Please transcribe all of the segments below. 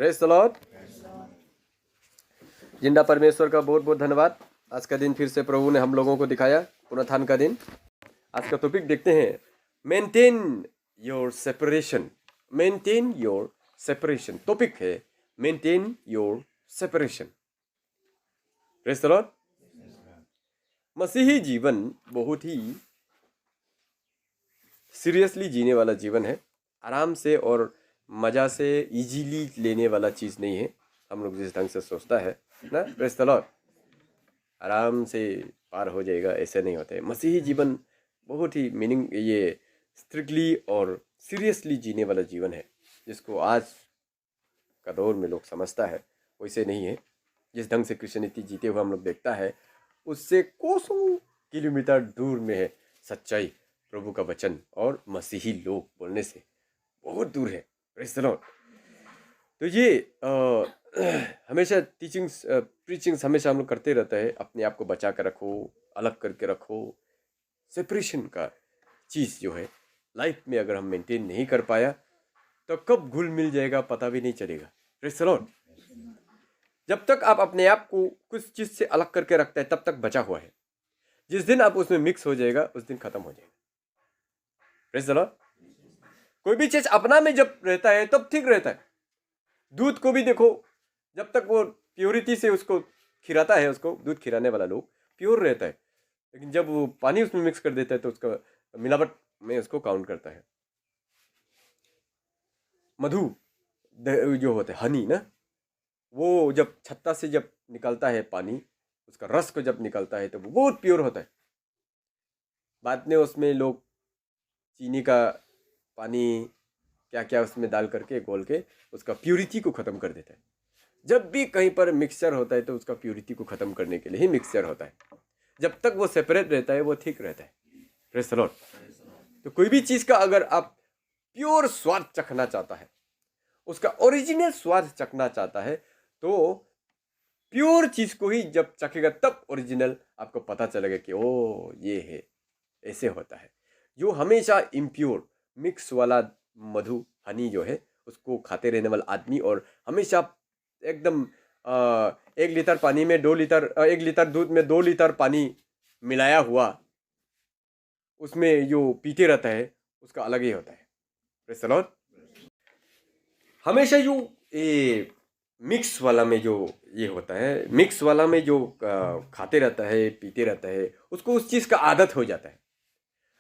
Praise the Lord. जिंदा परमेश्वर का बहुत बहुत धन्यवाद। आज का दिन फिर से प्रभु ने हम लोगों को दिखाया, पुनरुत्थान का दिन। आज का टॉपिक देखते हैं, maintain your separation. Maintain your separation topic है, maintain your separation. Praise the Lord. मसीही जीवन बहुत ही सीरियसली जीने वाला जीवन है। आराम से और मज़ा से इजीली लेने वाला चीज़ नहीं है। हम लोग जिस ढंग से सोचता है ना, प्रेज़ द लॉर्ड, आराम से पार हो जाएगा, ऐसे नहीं होते। मसीही जीवन बहुत ही ये स्ट्रिक्टली और सीरियसली जीने वाला जीवन है, जिसको आज का दौर में लोग समझता है वैसे नहीं है। जिस ढंग से क्रिश्चियनिटी जीते हुए हम लोग देखता है, उससे कोसों किलोमीटर दूर में है सच्चाई। प्रभु का वचन और मसीही लोग बोलने से बहुत दूर है। Praise the Lord. तो ये हमेशा टीचिंग्स प्रीचिंग्स हमेशा हम लोग करते रहता है, अपने आप को बचा कर रखो, अलग करके रखो। सेपरेशन का चीज़ जो है लाइफ में अगर हम मेंटेन नहीं कर पाया तो कब घुल मिल जाएगा पता भी नहीं चलेगा। Praise the Lord. जब तक आप अपने आप को कुछ चीज़ से अलग करके रखते हैं तब तक बचा हुआ है। जिस दिन आप उसमें मिक्स हो जाएगा उस दिन खत्म हो जाएगा। Praise the Lord. कोई भी चीज़ अपना में जब रहता है तब ठीक रहता है। दूध को भी देखो, जब तक वो प्योरिटी से उसको खिलाता है, उसको दूध खिलाने वाला लोग प्योर रहता है। लेकिन जब वो पानी उसमें मिक्स कर देता है तो उसका मिलावट में उसको काउंट करता है। मधु जो होता है, हनी ना, वो जब छत्ता से जब निकलता है पानी, उसका रस को जब निकलता है तो वो बहुत प्योर होता है। बाद में उसमें लोग चीनी का पानी क्या क्या उसमें डाल करके घोल के उसका प्योरिटी को ख़त्म कर देता है। जब भी कहीं पर मिक्सचर होता है तो उसका प्योरिटी को ख़त्म करने के लिए ही मिक्सचर होता है। जब तक वो सेपरेट रहता है वो ठीक रहता है। Praise the Lord. तो कोई भी चीज़ का अगर आप प्योर स्वाद चखना चाहता है, उसका ओरिजिनल स्वाद चखना चाहता है, तो प्योर चीज़ को ही जब चखेगा तब ओरिजिनल आपको पता चलेगा कि ओ ये है, ऐसे होता है। जो हमेशा इम्प्योर मिक्स वाला मधु हनी जो है उसको खाते रहने वाला आदमी और हमेशा एकदम 1 लीटर पानी में 2 लीटर 1 लीटर दूध में 2 लीटर पानी मिलाया हुआ उसमें जो पीते रहता है उसका अलग ही होता है। Praise the Lord. हमेशा जो ये मिक्स वाला में जो ये होता है, मिक्स वाला में जो खाते रहता है, पीते रहता है, उसको उस चीज़ का आदत हो जाता है।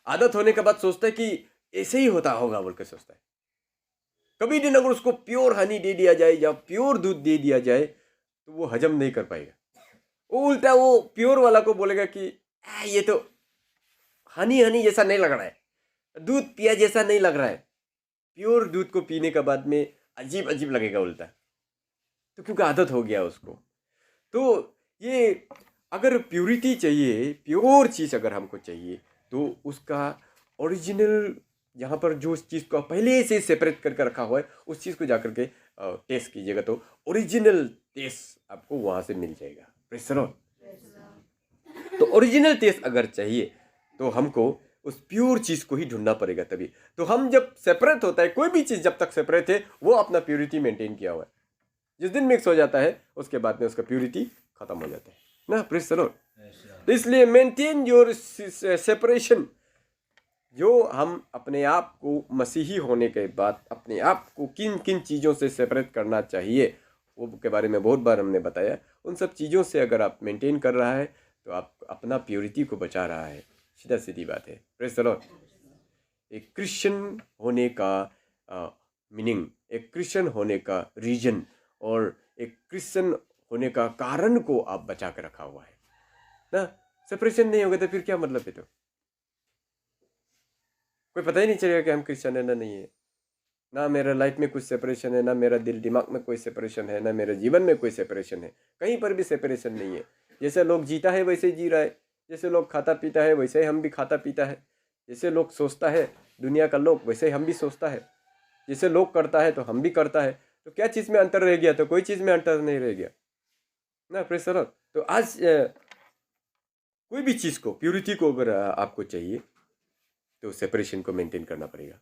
आदत होने के बाद सोचता है कि ऐसे ही होता होगा बोल के सोचता है। कभी दिन अगर उसको प्योर हनी दे दिया जाए या प्योर दूध दे दिया जाए तो वो हजम नहीं कर पाएगा। वो उल्टा वो प्योर वाला को बोलेगा कि ये तो हनी हनी जैसा नहीं लग रहा है, दूध पिया जैसा नहीं लग रहा है। प्योर दूध को पीने के बाद में अजीब अजीब लगेगा उल्टा, तो क्योंकि आदत हो गया उसको। तो ये अगर प्योरिटी चाहिए, प्योर चीज़ अगर हमको चाहिए, तो उसका ओरिजिनल यहाँ पर जो चीज़ को पहले से सेपरेट करके रखा हुआ है उस चीज़ को जाकर के टेस्ट कीजिएगा तो ओरिजिनल टेस्ट आपको वहाँ से मिल जाएगा। Praise the Lord. तो ओरिजिनल टेस्ट अगर चाहिए तो हमको उस प्योर चीज़ को ही ढूंढना पड़ेगा। तभी तो हम जब सेपरेट होता है, कोई भी चीज़ जब तक सेपरेट है वो अपना प्योरिटी मेंटेन किया हुआ है। जिस दिन मिक्स हो जाता है उसके बाद में उसका प्योरिटी खत्म हो जाता है ना। Praise the Lord. तो इसलिए मेंटेन योर सेपरेशन। जो हम अपने आप को मसीही होने के बाद अपने आप को किन किन चीज़ों से सेपरेट करना चाहिए वो के बारे में बहुत बार हमने बताया। उन सब चीज़ों से अगर आप मेंटेन कर रहा है तो आप अपना प्योरिटी को बचा रहा है। सीधा सीधी बात है। Praise the Lord. एक क्रिश्चियन होने का मीनिंग, एक क्रिश्चियन होने का रीजन और एक क्रिश्चियन होने का कारण को आप बचा कर रखा हुआ है ना। सेपरेशन नहीं होगा तो फिर क्या मतलब है? तो कोई पता ही नहीं चलेगा कि हम क्रिश्चियन है ना नहीं है। ना मेरा लाइफ में कुछ सेपरेशन है, ना मेरा दिल दिमाग में कोई सेपरेशन है, ना मेरे जीवन में कोई सेपरेशन है। कहीं पर भी सेपरेशन नहीं है। जैसे लोग जीता है वैसे ही जी रहा है, जैसे लोग खाता पीता है वैसे ही हम भी खाता पीता है, जैसे लोग सोचता है दुनिया का लोग वैसे ही हम भी सोचता है, जैसे लोग करता है तो हम भी करता है। तो क्या चीज़ में अंतर रह गया? तो कोई चीज़ में अंतर नहीं रह गया ना। Praise the Lord. तो आज कोई भी चीज़ को, प्योरिटी को अगर आपको चाहिए तो सेपरेशन को मेंटेन करना पड़ेगा।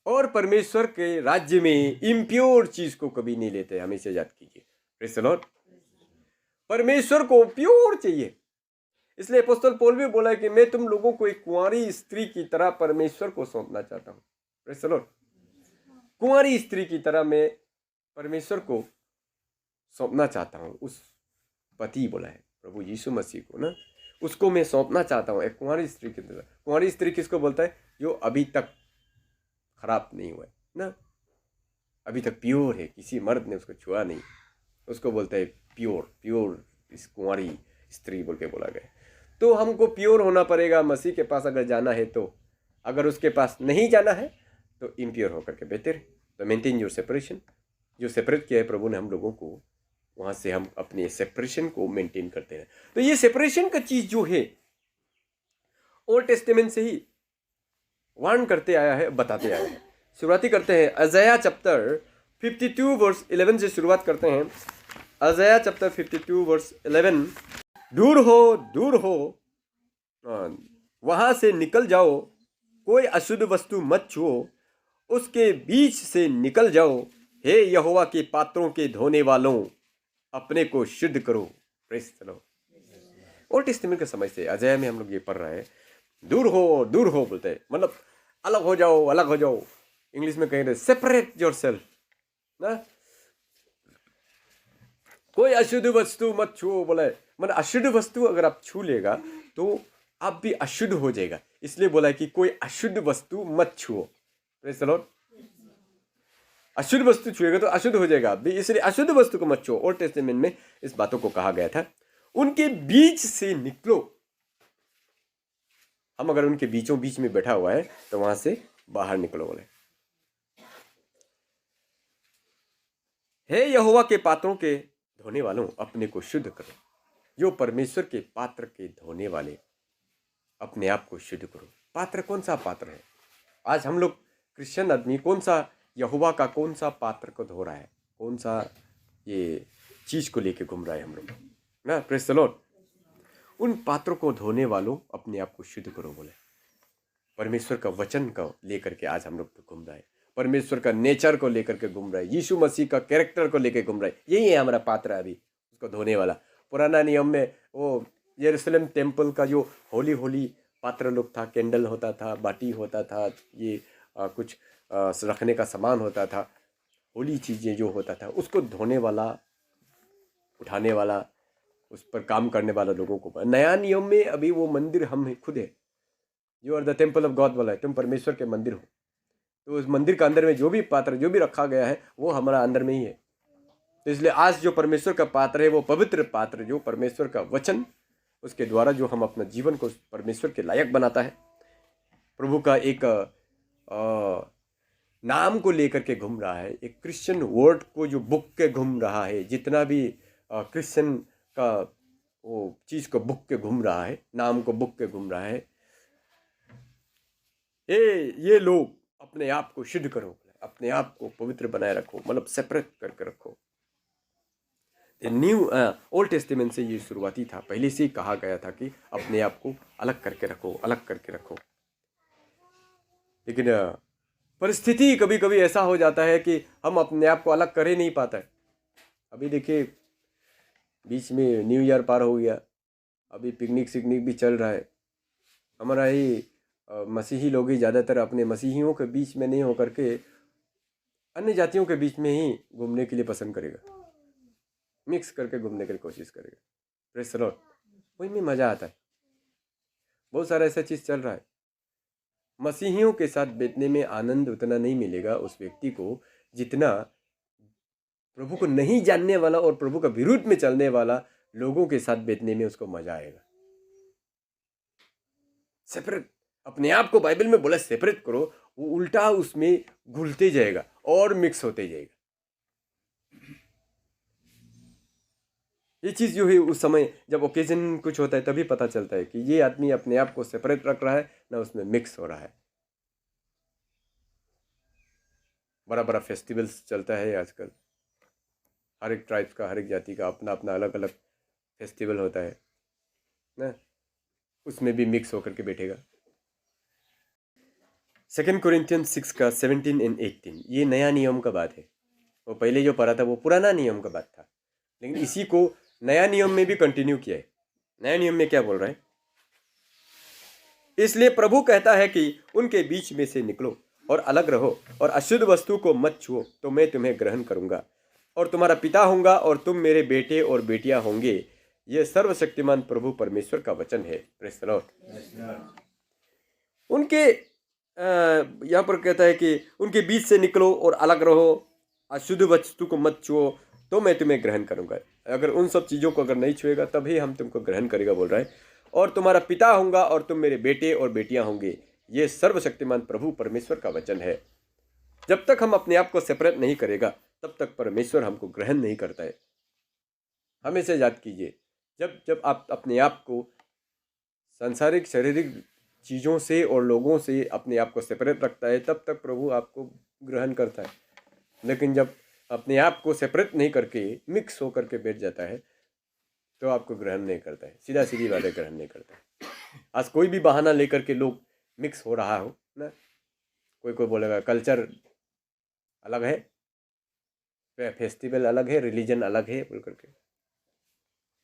और परमेश्वर के राज्य में इम्प्योर चीज को कभी नहीं लेते, हमेशा याद कीजिए। Praise the Lord. परमेश्वर को प्योर चाहिए। इसलिए अपोस्तल पौल भी बोला है कि मैं तुम लोगों को एक कुंवारी स्त्री की तरह परमेश्वर को सौंपना चाहता हूं। Praise the Lord. कुंवारी स्त्री की तरह मैं परमेश्वर को सौंपना चाहता हूं। उस पति बोला है प्रभु यीशु मसीह को ना, उसको मैं सौंपना चाहता हूं एक कुंवारी स्त्री की तरह। कुंवारी स्त्री किसको बोलता है? जो अभी तक खराब नहीं हुआ है ना, अभी तक प्योर है, किसी मर्द ने उसको छुआ नहीं, उसको बोलता है प्योर। प्योर इस कुंवारी स्त्री बोल के बोला गया। तो हमको प्योर होना पड़ेगा मसीह के पास अगर जाना है तो। अगर उसके पास नहीं जाना है तो इम्प्योर होकर के बेहतर है। तो मेंटेन योर सेपरेशन। जो सेपरेट किया है प्रभु ने हम लोगों को, वहां से हम अपने सेपरेशन को मेंटेन करते हैं। तो ये सेपरेशन का चीज जो है ओल्ड टेस्टामेंट से ही वार्न करते आया है, बताते आया है। शुरुआती करते हैं अज़ाया चैप्टर 52 वर्स 11 से शुरुआत करते हैं। अज़ाया चैप्टर 52 वर्स 11। दूर हो वहां से निकल जाओ, कोई अशुद्ध वस्तु मत छुओ, उसके बीच से निकल जाओ। हे यहोवा के पात्रों के धोने वालों, अपने को शुद्ध करो। Praise the Lord. Old testament के समय से अज़ाया में हम लोग ये पढ़ रहे हैं, दूर हो बोलते हैं, मतलब अलग हो जाओ। इंग्लिश में कह रहे सेपरेट योरसेल्फ ना, कोई अशुद्ध वस्तु मत छुओ बोला है। मतलब अशुद्ध वस्तु अगर आप छू लेगा तो आप भी अशुद्ध हो जाएगा, इसलिए बोला है कि कोई अशुद्ध वस्तु मत छुओ। Praise the Lord. अशुद्ध वस्तु छुएगा तो अशुद्ध हो जाएगा आप भी, इसलिए अशुद्ध वस्तु को मत छुओ। ओल्ड टेस्टामेंट में इस बातों को कहा गया था। उनके बीच से निकलो। हम अगर उनके बीचों बीच में बैठा हुआ है तो वहां से बाहर निकलो बोले। हे यहोवा के पात्रों के धोने वालों, अपने को शुद्ध करो। जो परमेश्वर के पात्र के धोने वाले, अपने आप को शुद्ध करो। पात्र कौन सा पात्र है? आज हम लोग क्रिश्चियन आदमी कौन सा यहोवा का कौन सा पात्र को धो रहा है? कौन सा ये चीज को लेके घूम रहा है हम लोग ना? Praise the Lord. उन पात्रों को धोने वालों, अपने आप को शुद्ध करो बोले। परमेश्वर का वचन को लेकर के आज हम लोग घूम रहा है, परमेश्वर का नेचर को लेकर के घूम रहा है, यीशु मसीह का कैरेक्टर को लेकर घूम रहा है। यही है हमारा पात्र अभी, उसको धोने वाला। पुराना नियम में वो यरूशलेम टेम्पल का जो होली पात्र लोग था, कैंडल होता था, बाटी होता था, ये कुछ रखने का सामान होता था, होली चीज़ें जो होता था, उसको धोने वाला, उठाने वाला, उस पर काम करने वाला लोगों को। नया नियम में अभी वो मंदिर हम खुद है। You are the temple of God बोला है, तुम परमेश्वर के मंदिर हो। तो उस मंदिर के अंदर में जो भी पात्र, जो भी रखा गया है, वो हमारा अंदर में ही है। तो इसलिए आज जो परमेश्वर का पात्र है, वो पवित्र पात्र, जो परमेश्वर का वचन, उसके द्वारा जो हम अपना जीवन को परमेश्वर के लायक बनाता है, प्रभु का एक नाम को लेकर के घूम रहा है, एक क्रिश्चियन वर्ड को जो बुक के घूम रहा है, जितना भी क्रिश्चियन का वो चीज को बुक के घूम रहा है, नाम को बुक के घूम रहा है। ये लोग अपने आप को शुद्ध करो, अपने आप को पवित्र बनाए रखो, मतलब सेपरेट करके रखो। न्यू ओल्ड टेस्टामेंट से ये शुरुआती था, पहले से ही कहा गया था कि अपने आप को अलग करके रखो, अलग करके रखो। लेकिन परिस्थिति कभी कभी ऐसा हो जाता है कि हम अपने आप को अलग कर ही नहीं पाता है। अभी देखिए, बीच में न्यू ईयर पार हो गया, अभी पिकनिक सिकनिक भी चल रहा है। हमारा ही मसीही लोग ही ज़्यादातर अपने मसीहियों के बीच में नहीं होकर के अन्य जातियों के बीच में ही घूमने के लिए पसंद करेगा, मिक्स करके घूमने की कोशिश करेगा। Praise the Lord. वही में मज़ा आता है। बहुत सारा ऐसा चीज़ चल रहा है। मसीहियों के साथ बैठने में आनंद उतना नहीं मिलेगा उस व्यक्ति को जितना प्रभु को नहीं जानने वाला और प्रभु का विरुद्ध में चलने वाला लोगों के साथ बैठने में उसको मजा आएगा। सेपरेट, अपने आप को बाइबल में बोला सेपरेट करो, वो उल्टा उसमें घुलते जाएगा और मिक्स होते जाएगा। ये चीज जो है उस समय जब ओकेजन कुछ होता है तभी पता चलता है कि ये आदमी अपने आप को सेपरेट रख रहा है ना उसमें मिक्स हो रहा है। बड़ा बड़ा फेस्टिवल्स चलता है आजकल, हर एक ट्राइब्स का, हर एक जाति का अपना अपना अलग अलग फेस्टिवल होता है ना, उसमें भी मिक्स होकर के बैठेगा। 2 कोरिन्थियंस 6 का 17 एंड 18 ये नया नियम का बात है। वो पहले जो पढ़ा था वो पुराना नियम का बात था, लेकिन इसी को नया नियम में भी कंटिन्यू किया है। नया नियम में क्या बोल रहा है? इसलिए प्रभु कहता है कि उनके बीच में से निकलो और अलग रहो और अशुद्ध वस्तु को मत छुओ, तो मैं तुम्हें ग्रहण करूंगा और तुम्हारा पिता होऊंगा और तुम मेरे बेटे और बेटियां होंगे। यह सर्वशक्तिमान प्रभु परमेश्वर का वचन है। Praise the Lord. उनके यहाँ पर कहता है कि उनके बीच से निकलो और अलग रहो, अशुद्ध वस्तु को मत छुओ, तो मैं तुम्हें ग्रहण करूंगा। अगर उन सब चीज़ों को अगर नहीं छुएगा तभी हम तुमको ग्रहण करेगा, बोल रहा है। और तुम्हारा पिता होऊंगा और तुम मेरे बेटे और बेटियां होंगे। ये सर्वशक्तिमान प्रभु परमेश्वर का वचन है। जब तक हम अपने आप को सेपरेट नहीं करेगा तब तक परमेश्वर हमको ग्रहण नहीं करता है। हमेशा याद कीजिए, जब जब आप अपने आप को सांसारिक शारीरिक चीज़ों से और लोगों से अपने आप को सेपरेट रखता है तब तक प्रभु आपको ग्रहण करता है। लेकिन जब अपने आप को सेपरेट नहीं करके मिक्स होकर के बैठ जाता है तो आपको ग्रहण नहीं करता है, सीधा सीधी बातें ग्रहण नहीं करता है। आज कोई भी बहाना लेकर के लोग मिक्स हो रहा हो ना, कोई कोई बोलेगा कल्चर अलग है, फेस्टिवल अलग है, रिलीजन अलग है बोल करके,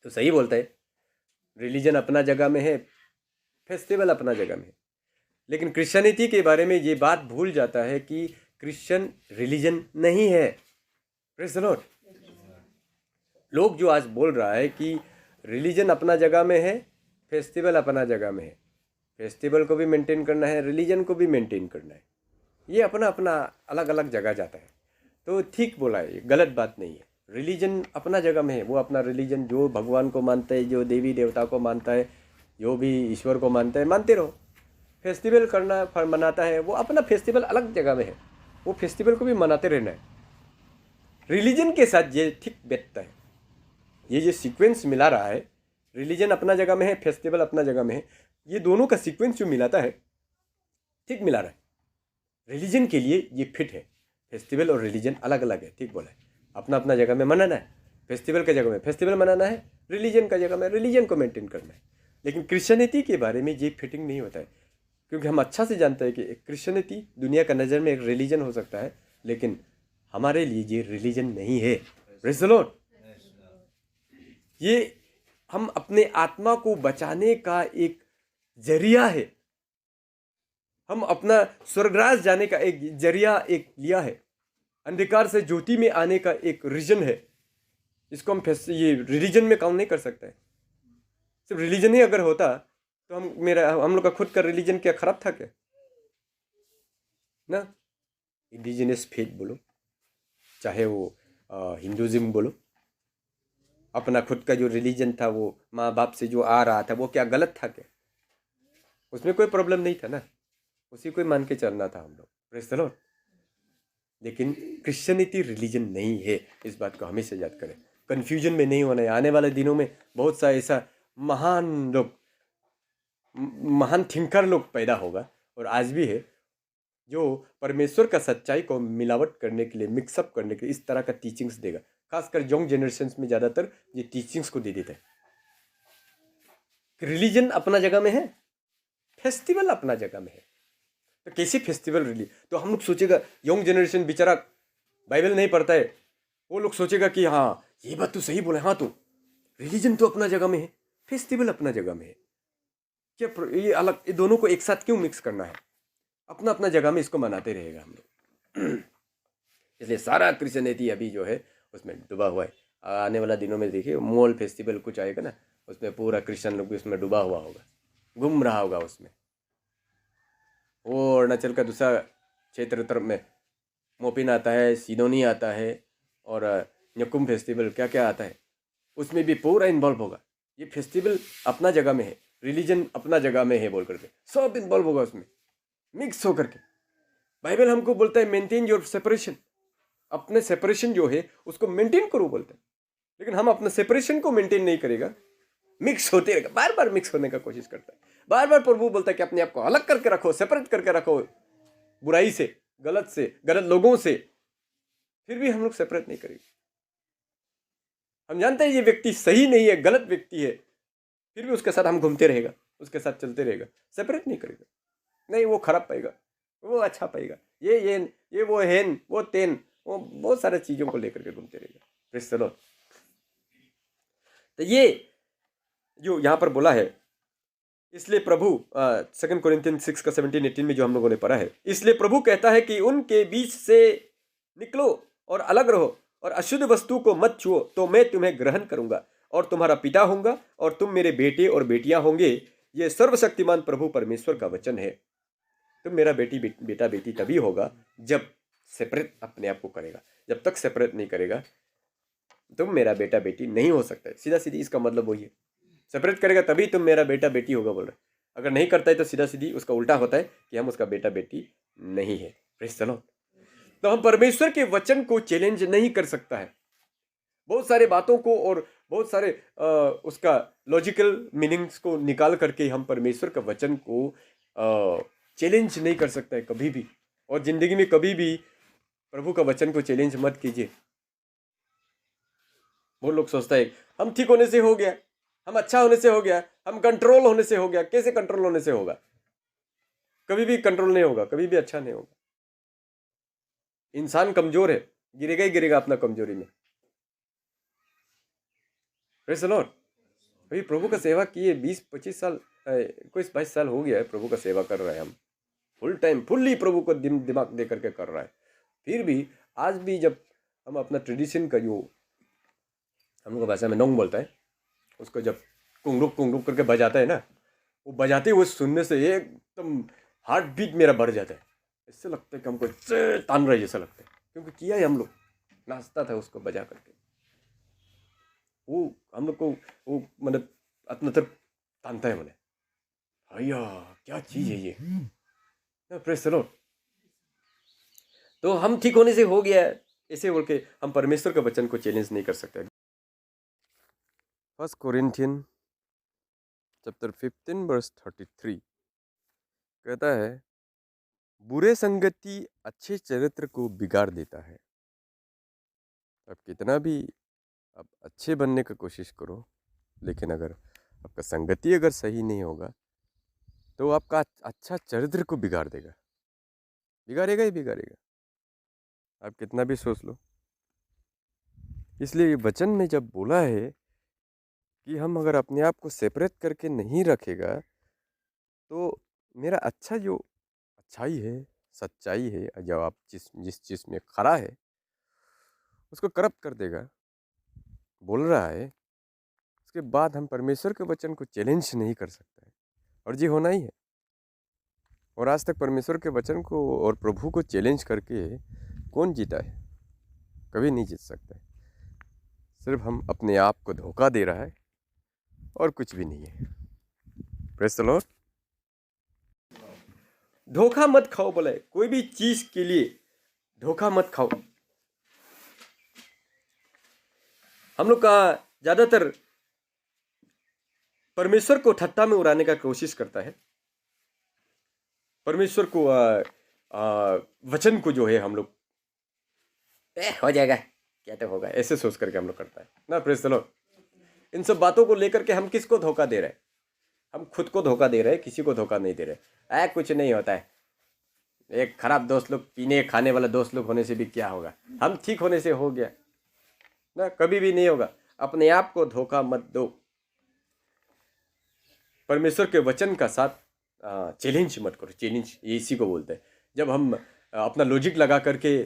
तो सही बोलता है। रिलीजन अपना जगह में है, फेस्टिवल अपना जगह में है, लेकिन क्रिश्चियनिटी के बारे में ये बात भूल जाता है कि क्रिश्चियन रिलीजन नहीं है। Praise the Lord. लोग जो आज बोल रहा है कि रिलीजन अपना जगह में है, फेस्टिवल अपना जगह में है, फेस्टिवल को भी मेंटेन करना है, रिलीजन को भी मेंटेन करना है, ये अपना अपना अलग अलग जगह जाता है। तो ठीक बोला है, ये गलत बात नहीं है। रिलीजन अपना जगह में है, वो अपना रिलीजन जो भगवान को मानता है, जो देवी देवता को मानता है, जो भी ईश्वर को मानता है, मानते रहो। फेस्टिवल करना मनाता है, वो अपना फेस्टिवल अलग जगह में है, वो फेस्टिवल को भी मनाते रहना है। रिलीजन के साथ ये ठीक बैठता है, ये जो सीक्वेंस मिला रहा है, रिलीजन अपना जगह में है, फेस्टिवल अपना जगह में है, ये दोनों का सीक्वेंस जो मिलाता है ठीक मिला रहा है। रिलीजन के लिए ये फिट है, फेस्टिवल और रिलीजन अलग अलग है, ठीक बोला है। अपना अपना जगह में मनाना है, फेस्टिवल के जगह में फेस्टिवल मनाना है, रिलीजन का जगह में रिलीजन को मेंटेन करना है। लेकिन क्रिश्चियनिटी के बारे में ये फिटिंग नहीं होता है, क्योंकि हम अच्छा से जानते हैं कि क्रिश्चियनिटी दुनिया का नज़र में एक रिलीजन हो सकता है, लेकिन हमारे लिए ये रिलीजन नहीं है। Praise the Lord. ये हम अपने आत्मा को बचाने का एक जरिया है, हम अपना स्वर्गराज जाने का एक जरिया एक लिया है, अंधकार से ज्योति में आने का एक रीजन है। इसको हम ये रिलीजन में काउंट नहीं कर सकते। सिर्फ रिलीजन ही अगर होता तो हम लोग का खुद का रिलीजन क्या खराब था क्या ना? इंडिजिनस फेथ बोलो, चाहे वो हिंदुज़म बोलो, अपना खुद का जो रिलीजन था वो माँ बाप से जो आ रहा था वो क्या गलत था क्या? उसमें कोई प्रॉब्लम नहीं था ना, उसी को मान के चलना था हम लोग। Praise the Lord. लेकिन क्रिश्चियनिटी रिलीजन नहीं है, इस बात को हमेशा याद करें, कन्फ्यूजन में नहीं होना है। आने वाले दिनों में बहुत सा ऐसा महान लोग, महान थिंकर लोग पैदा होगा, और आज भी है, जो परमेश्वर का सच्चाई को मिलावट करने के लिए, मिक्सअप करने के लिए इस तरह का टीचिंग्स देगा। खासकर यंग जनरेशन में ज़्यादातर ये टीचिंग्स को दे देता है। रिलीजन अपना जगह में है, फेस्टिवल अपना जगह में है, तो कैसी फेस्टिवल रिलीज? तो हम लोग सोचेगा, यंग जनरेशन बेचारा बाइबल नहीं पढ़ता है, वो लोग सोचेगा कि हाँ ये बात तो सही बोले, हाँ तो रिलीजन तो अपना जगह में है, फेस्टिवल अपना जगह में है, क्या ये अलग, ये दोनों को एक साथ क्यों मिक्स करना है? अपना अपना जगह में इसको मनाते रहेगा हम लोग। इसलिए सारा क्रिश्चियनिटी अभी जो है उसमें डूबा हुआ है। आने वाला दिनों में देखिए मोल फेस्टिवल कुछ आएगा ना, उसमें पूरा क्रिश्चियन लोग भी उसमें डूबा हुआ होगा, घूम रहा होगा उसमें। वो अरुणाचल का दूसरा क्षेत्र तरफ में मोपिन आता है, सिडोनी आता है, और न्यकुम फेस्टिवल क्या क्या आता है, उसमें भी पूरा इन्वॉल्व होगा। ये फेस्टिवल अपना जगह में है, रिलीजन अपना जगह में है बोल करके सब इन्वॉल्व होगा उसमें, मिक्स होकर के। बाइबल हमको बोलता है मेंटेन योर सेपरेशन, अपने सेपरेशन जो है उसको मेंटेन करो बोलते हैं। लेकिन हम अपने सेपरेशन को मेंटेन नहीं करेगा, मिक्स होते रहेगा, बार बार मिक्स होने का कोशिश करता है। बार बार प्रभु बोलता है कि अपने आप को अलग करके रखो, सेपरेट करके रखो बुराई से, गलत लोगों से। फिर भी हम लोग सेपरेट नहीं करेंगे। हम जानते हैं ये व्यक्ति सही नहीं है, गलत व्यक्ति है, फिर भी उसके साथ हम घूमते रहेगा, उसके साथ चलते रहेगा, सेपरेट नहीं करेगा। नहीं, वो खराब पाएगा। वो अच्छा पाएगा, ये वो हेन वो तेन, वो बहुत सारे चीजों को लेकर के घूमते रहेगा। Praise the Lord. तो ये जो यहाँ पर बोला है, इसलिए प्रभु 2 Corinthians 6 का 17-18 में जो हम लोगों ने पढ़ा है, इसलिए प्रभु कहता है कि उनके बीच से निकलो और अलग रहो और अशुद्ध वस्तु को मत छुओ, तो मैं तुम्हें ग्रहण करूंगा और तुम्हारा पिता होऊंगा और तुम मेरे बेटे और बेटियां होंगे। ये सर्वशक्तिमान प्रभु परमेश्वर का वचन है। तुम मेरा बेटा बेटी तभी होगा जब सेपरेट अपने आप को करेगा। जब तक सेपरेट नहीं करेगा तुम मेरा बेटा बेटी नहीं हो सकता है। सीधा सीधी इसका मतलब वही है, सेपरेट करेगा तभी तुम मेरा बेटा बेटी होगा बोल रहे। अगर नहीं करता है तो सीधा सीधी उसका उल्टा होता है कि हम उसका बेटा बेटी नहीं है। Praise the Lord. तो हम परमेश्वर के वचन को चैलेंज नहीं कर सकता है। बहुत सारे बातों को और बहुत सारे उसका लॉजिकल मीनिंग्स को निकाल करके हम परमेश्वर का वचन को चैलेंज नहीं कर सकता है कभी भी। और जिंदगी में कभी भी प्रभु का वचन को चैलेंज मत कीजिए। बहुत लोग सोचता है हम ठीक होने से हो गया, हम अच्छा होने से हो गया, हम कंट्रोल होने से हो गया। कैसे कंट्रोल होने से होगा? कभी भी कंट्रोल नहीं होगा, कभी भी अच्छा नहीं होगा। इंसान कमजोर है, गिरेगा ही गिरेगा अपना कमजोरी में। Praise the Lord. अभी प्रभु का सेवा किए 20-25 साल, 21-22 साल हो गया है प्रभु का सेवा कर रहे हैं हम। फुल टाइम फुल्ली प्रभु को दिमाग दे करके कर रहा है। फिर भी आज भी जब हम अपना ट्रेडिशन का जो हम लोग का भाषा में नोंग बोलता है, उसको जब कुंगरुक करके बजाता है ना, वो बजाते हुए सुनने से एकदम हार्ट बीट मेरा बढ़ जाता है। इससे लगता है कि हमको तान रहा है जैसा लगता है, क्योंकि किया है हम लोग, नाचता था उसको बजा करके। वो हम लोग को वो मतलब अपना तरफ तानता है। मैंने भैया क्या चीज़ है ये। Praise the Lord. तो हम ठीक होने से हो गया है ऐसे बोल के हम परमेश्वर के वचन को चैलेंज नहीं कर सकते। 1 Corinthians chapter 15 verse 33 कहता है, बुरे संगति अच्छे चरित्र को बिगाड़ देता है। अब कितना भी आप अच्छे बनने का कोशिश करो, लेकिन अगर आपका संगति अगर सही नहीं होगा तो आपका अच्छा चरित्र को बिगाड़ देगा, बिगाड़ेगा ही बिगाड़ेगा। आप कितना भी सोच लो। इसलिए वचन में जब बोला है कि हम अगर अपने आप को सेपरेट करके नहीं रखेगा तो मेरा अच्छा जो अच्छाई है, सच्चाई है, जब आप जिस चीज़ में खड़ा है उसको करप्ट कर देगा, बोल रहा है। उसके बाद हम परमेश्वर के वचन को चैलेंज नहीं कर सकते हैं, और जी होना ही है। और आज तक परमेश्वर के वचन को और प्रभु को चैलेंज करके कौन जीता है? कभी नहीं जीत सकता है। सिर्फ हम अपने आप को धोखा दे रहा है और कुछ भी नहीं है। Praise the Lord. धोखा मत खाओ बोले, कोई भी चीज के लिए धोखा मत खाओ। हम लोग का ज्यादातर परमेश्वर को ठट्टा में उड़ाने का कोशिश करता है। परमेश्वर को वचन को जो है हम लोग हो जाएगा, क्या तो होगा, ऐसे सोच करके हम लोग करता है ना। Praise the Lord. इन सब बातों को लेकर के हम किसको धोखा दे रहे हैं? हम खुद को धोखा दे रहे हैं, किसी को धोखा नहीं दे रहे। कुछ नहीं होता है। एक खराब दोस्त लोग, पीने खाने वाला दोस्त लोग होने से भी क्या होगा? हम ठीक होने से हो गया ना? कभी भी नहीं होगा। अपने आप को धोखा मत दो। परमेश्वर के वचन का साथ चैलेंज मत करो। चैलेंज ये इसी को बोलते हैं। जब हम अपना लॉजिक लगा करके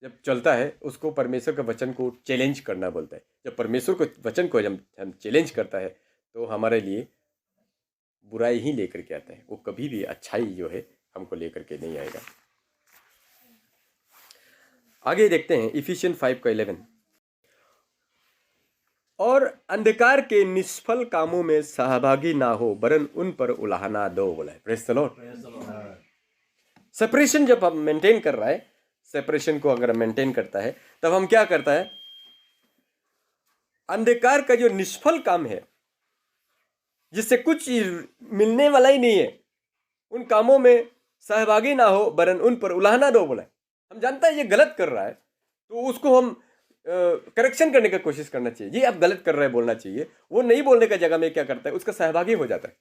जब चलता है, उसको परमेश्वर के वचन को चैलेंज करना बोलता है। जब परमेश्वर को वचन को जब हम चैलेंज करता है तो हमारे लिए बुराई ही लेकर के आता है। वो कभी भी अच्छाई जो है हमको लेकर के नहीं आएगा। आगे देखते हैं इफिशियंस 5:11। और अंधकार के निष्फल कामों में सहभागी ना हो, वरन उन पर उलाहना दो बोला है। Praise the Lord. सेपरेशन जब हम मेंटेन कर रहा है, सेपरेशन को अगर मेंटेन करता है, तब हम क्या करता है? अंधकार का जो निष्फल काम है, जिससे कुछ मिलने वाला ही नहीं है, उन कामों में सहभागी ना हो, वरन उन पर उलाहना दो बोला है। हम जानता है ये गलत कर रहा है, तो उसको हम करेक्शन करने का कोशिश करना चाहिए। ये आप गलत कर रहे हैं बोलना चाहिए। वो नहीं बोलने का जगह में क्या करता है? उसका सहभागी हो जाता है।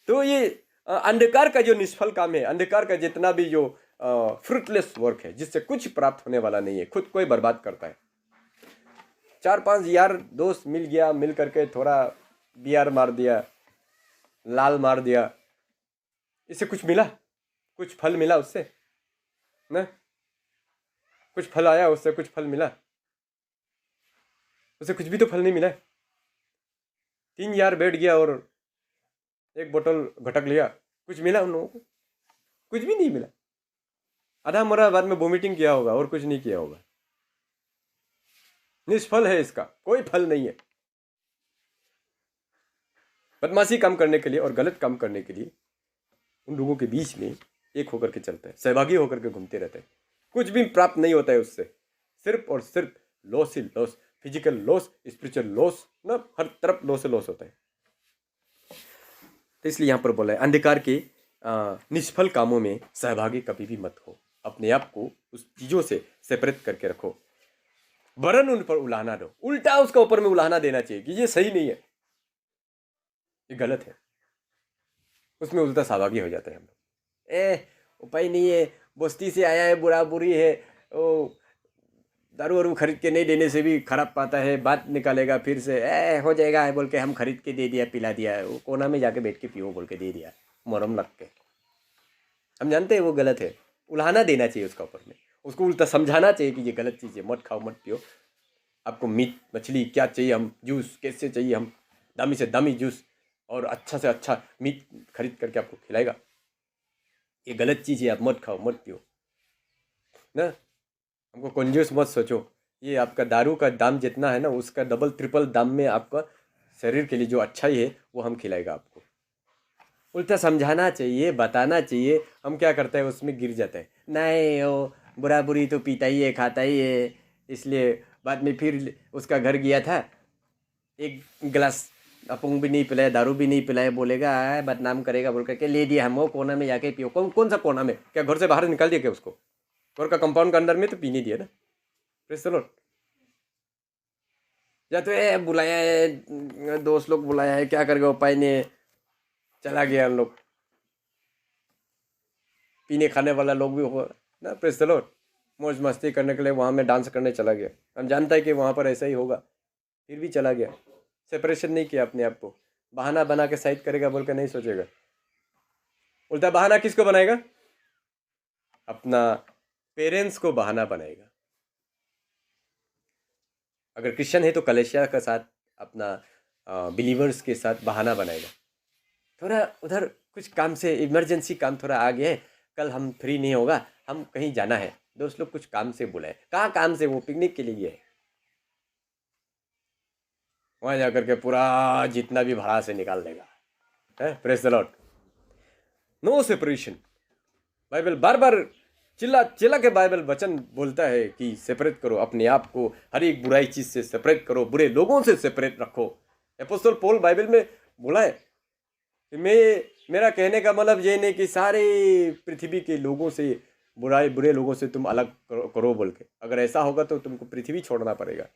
तो ये अंधकार का जो निष्फल काम है, अंधकार का जितना भी जो फ्रूटलेस वर्क है, जिससे कुछ प्राप्त होने वाला नहीं है, खुद को ही बर्बाद करता है। 4-5 यार दोस्त मिल गया, मिल करके थोड़ा बियर मार दिया, लाल मार दिया, इससे कुछ मिला? कुछ फल मिला उससे? ना, कुछ फल आया उससे? कुछ फल मिला उससे? कुछ भी तो फल नहीं मिला। 3 यार बैठ गया और एक बोतल घटक लिया, कुछ मिला उन लोगों को? कुछ भी नहीं मिला। आधा मरा बाद में वोमिटिंग किया होगा और कुछ नहीं किया होगा। निष्फल है, इसका कोई फल नहीं है। बदमाशी काम करने के लिए और गलत काम करने के लिए उन लोगों के बीच में एक होकर के चलता है, सहभागी होकर के घूमते रहते हैं। कुछ भी प्राप्त नहीं होता है उससे, सिर्फ और सिर्फ लॉस ही loss, physical loss, spiritual loss, ना हर तरफ लॉस ही लॉस होता है। तो इसलिए यहाँ पर बोला है अंधकार के निष्फल कामों में सहभागी कभी भी मत हो। अपने आप को उस चीज़ों से सेपरेट करके रखो, वरन उन पर उलाहना दो, उल्टा उसका ऊपर में उलाहना देना चाहिए कि ये सही नहीं है, ये गलत है। उसमें उल्टा सहभागी हो जाता है हम लोग। उपाय नहीं है, बस्ती से आया है, बुरा बुरी है, ओ दारू वारू खरीद के नहीं देने से भी खराब पाता है, बात निकालेगा फिर से, हो जाएगा है बोल के हम खरीद के दे दिया, पिला दिया, वो कोना में जाके बैठ के पियो बोल के दे दिया, मुहर्रम लग के। हम जानते हैं वो गलत है, उल्हाना देना चाहिए उसका ऊपर में, उसको उल्टा समझाना चाहिए कि ये गलत चीज़ है, मत खाओ मत पियो। आपको मीट मछली क्या चाहिए, हम जूस कैसे चाहिए, हम दामी से दामी जूस और अच्छा से अच्छा मीट खरीद करके आपको खिलाएगा। ये गलत चीज़ है, आप मत खाओ मत पियो ना। हमको कंजूस मत सोचो, ये आपका दारू का दाम जितना है ना, उसका डबल ट्रिपल दाम में आपका शरीर के लिए जो अच्छा ही है वो हम खिलाएगा आपको। उल्टा समझाना चाहिए, बताना चाहिए। हम क्या करते हैं, उसमें गिर जाते हैं, नहीं वो बुरा बुरी तो पीता ही है, खाता ही है। इसलिए बाद में फिर उसका घर गया था, एक गिलास अपुंग भी नहीं पिलाया, दारू भी नहीं पिलाया, बोलेगा बदनाम करेगा बोल करके ले दिया हम, वो कोना में जाके पियो। कौन सा कोना में? क्या घर से बाहर निकाल दिया क्या उसको? घर का कंपाउंड के अंदर में तो पीने दिया ना। Praise the Lord. या तो बुलाया है, दोस्त लोग बुलाया है, क्या करेगा, उपाय नहीं है, चला गया। हम लोग पीने खाने वाला लोग भी हो ना, प्रेज़ द लॉर्ड, मौज मस्ती करने के लिए वहाँ में डांस करने चला गया। हम जानता है कि वहाँ पर ऐसा ही होगा, फिर भी चला गया। सेपरेशन नहीं किया अपने आप को, बहाना बना के साइड करेगा बोल के नहीं सोचेगा। उल्टा बहाना किसको बनाएगा? अपना पेरेंट्स को बहाना बनाएगा। अगर क्रिश्चियन है तो कलेशिया के साथ, अपना बिलीवर्स के साथ बहाना बनाएगा। थोड़ा उधर कुछ काम से, इमरजेंसी काम थोड़ा आ गया है, कल हम फ्री नहीं होगा, हम कहीं जाना है, दोस्त लोग कुछ काम से बुलाए। कहाँ काम से? वो पिकनिक के लिए है। वहाँ जाकर के पूरा जितना भी भाड़ा से निकाल देगा। है, praise the Lord. No separation. Bible बार बार चिल्ला चिल्ला के बाइबल वचन बोलता है कि सेपरेट करो अपने आप को, हर एक बुराई चीज से सेपरेट करो, बुरे लोगों से सेपरेट रखो। अपोस्तल पौल बाइबल में बोला है कि मेरा कहने का मतलब ये नहीं कि सारे पृथ्वी के लोगों से, बुरे लोगों से तुम अलग करो बोल के। अगर ऐसा होगा तो तुमको पृथ्वी छोड़ना पड़ेगा।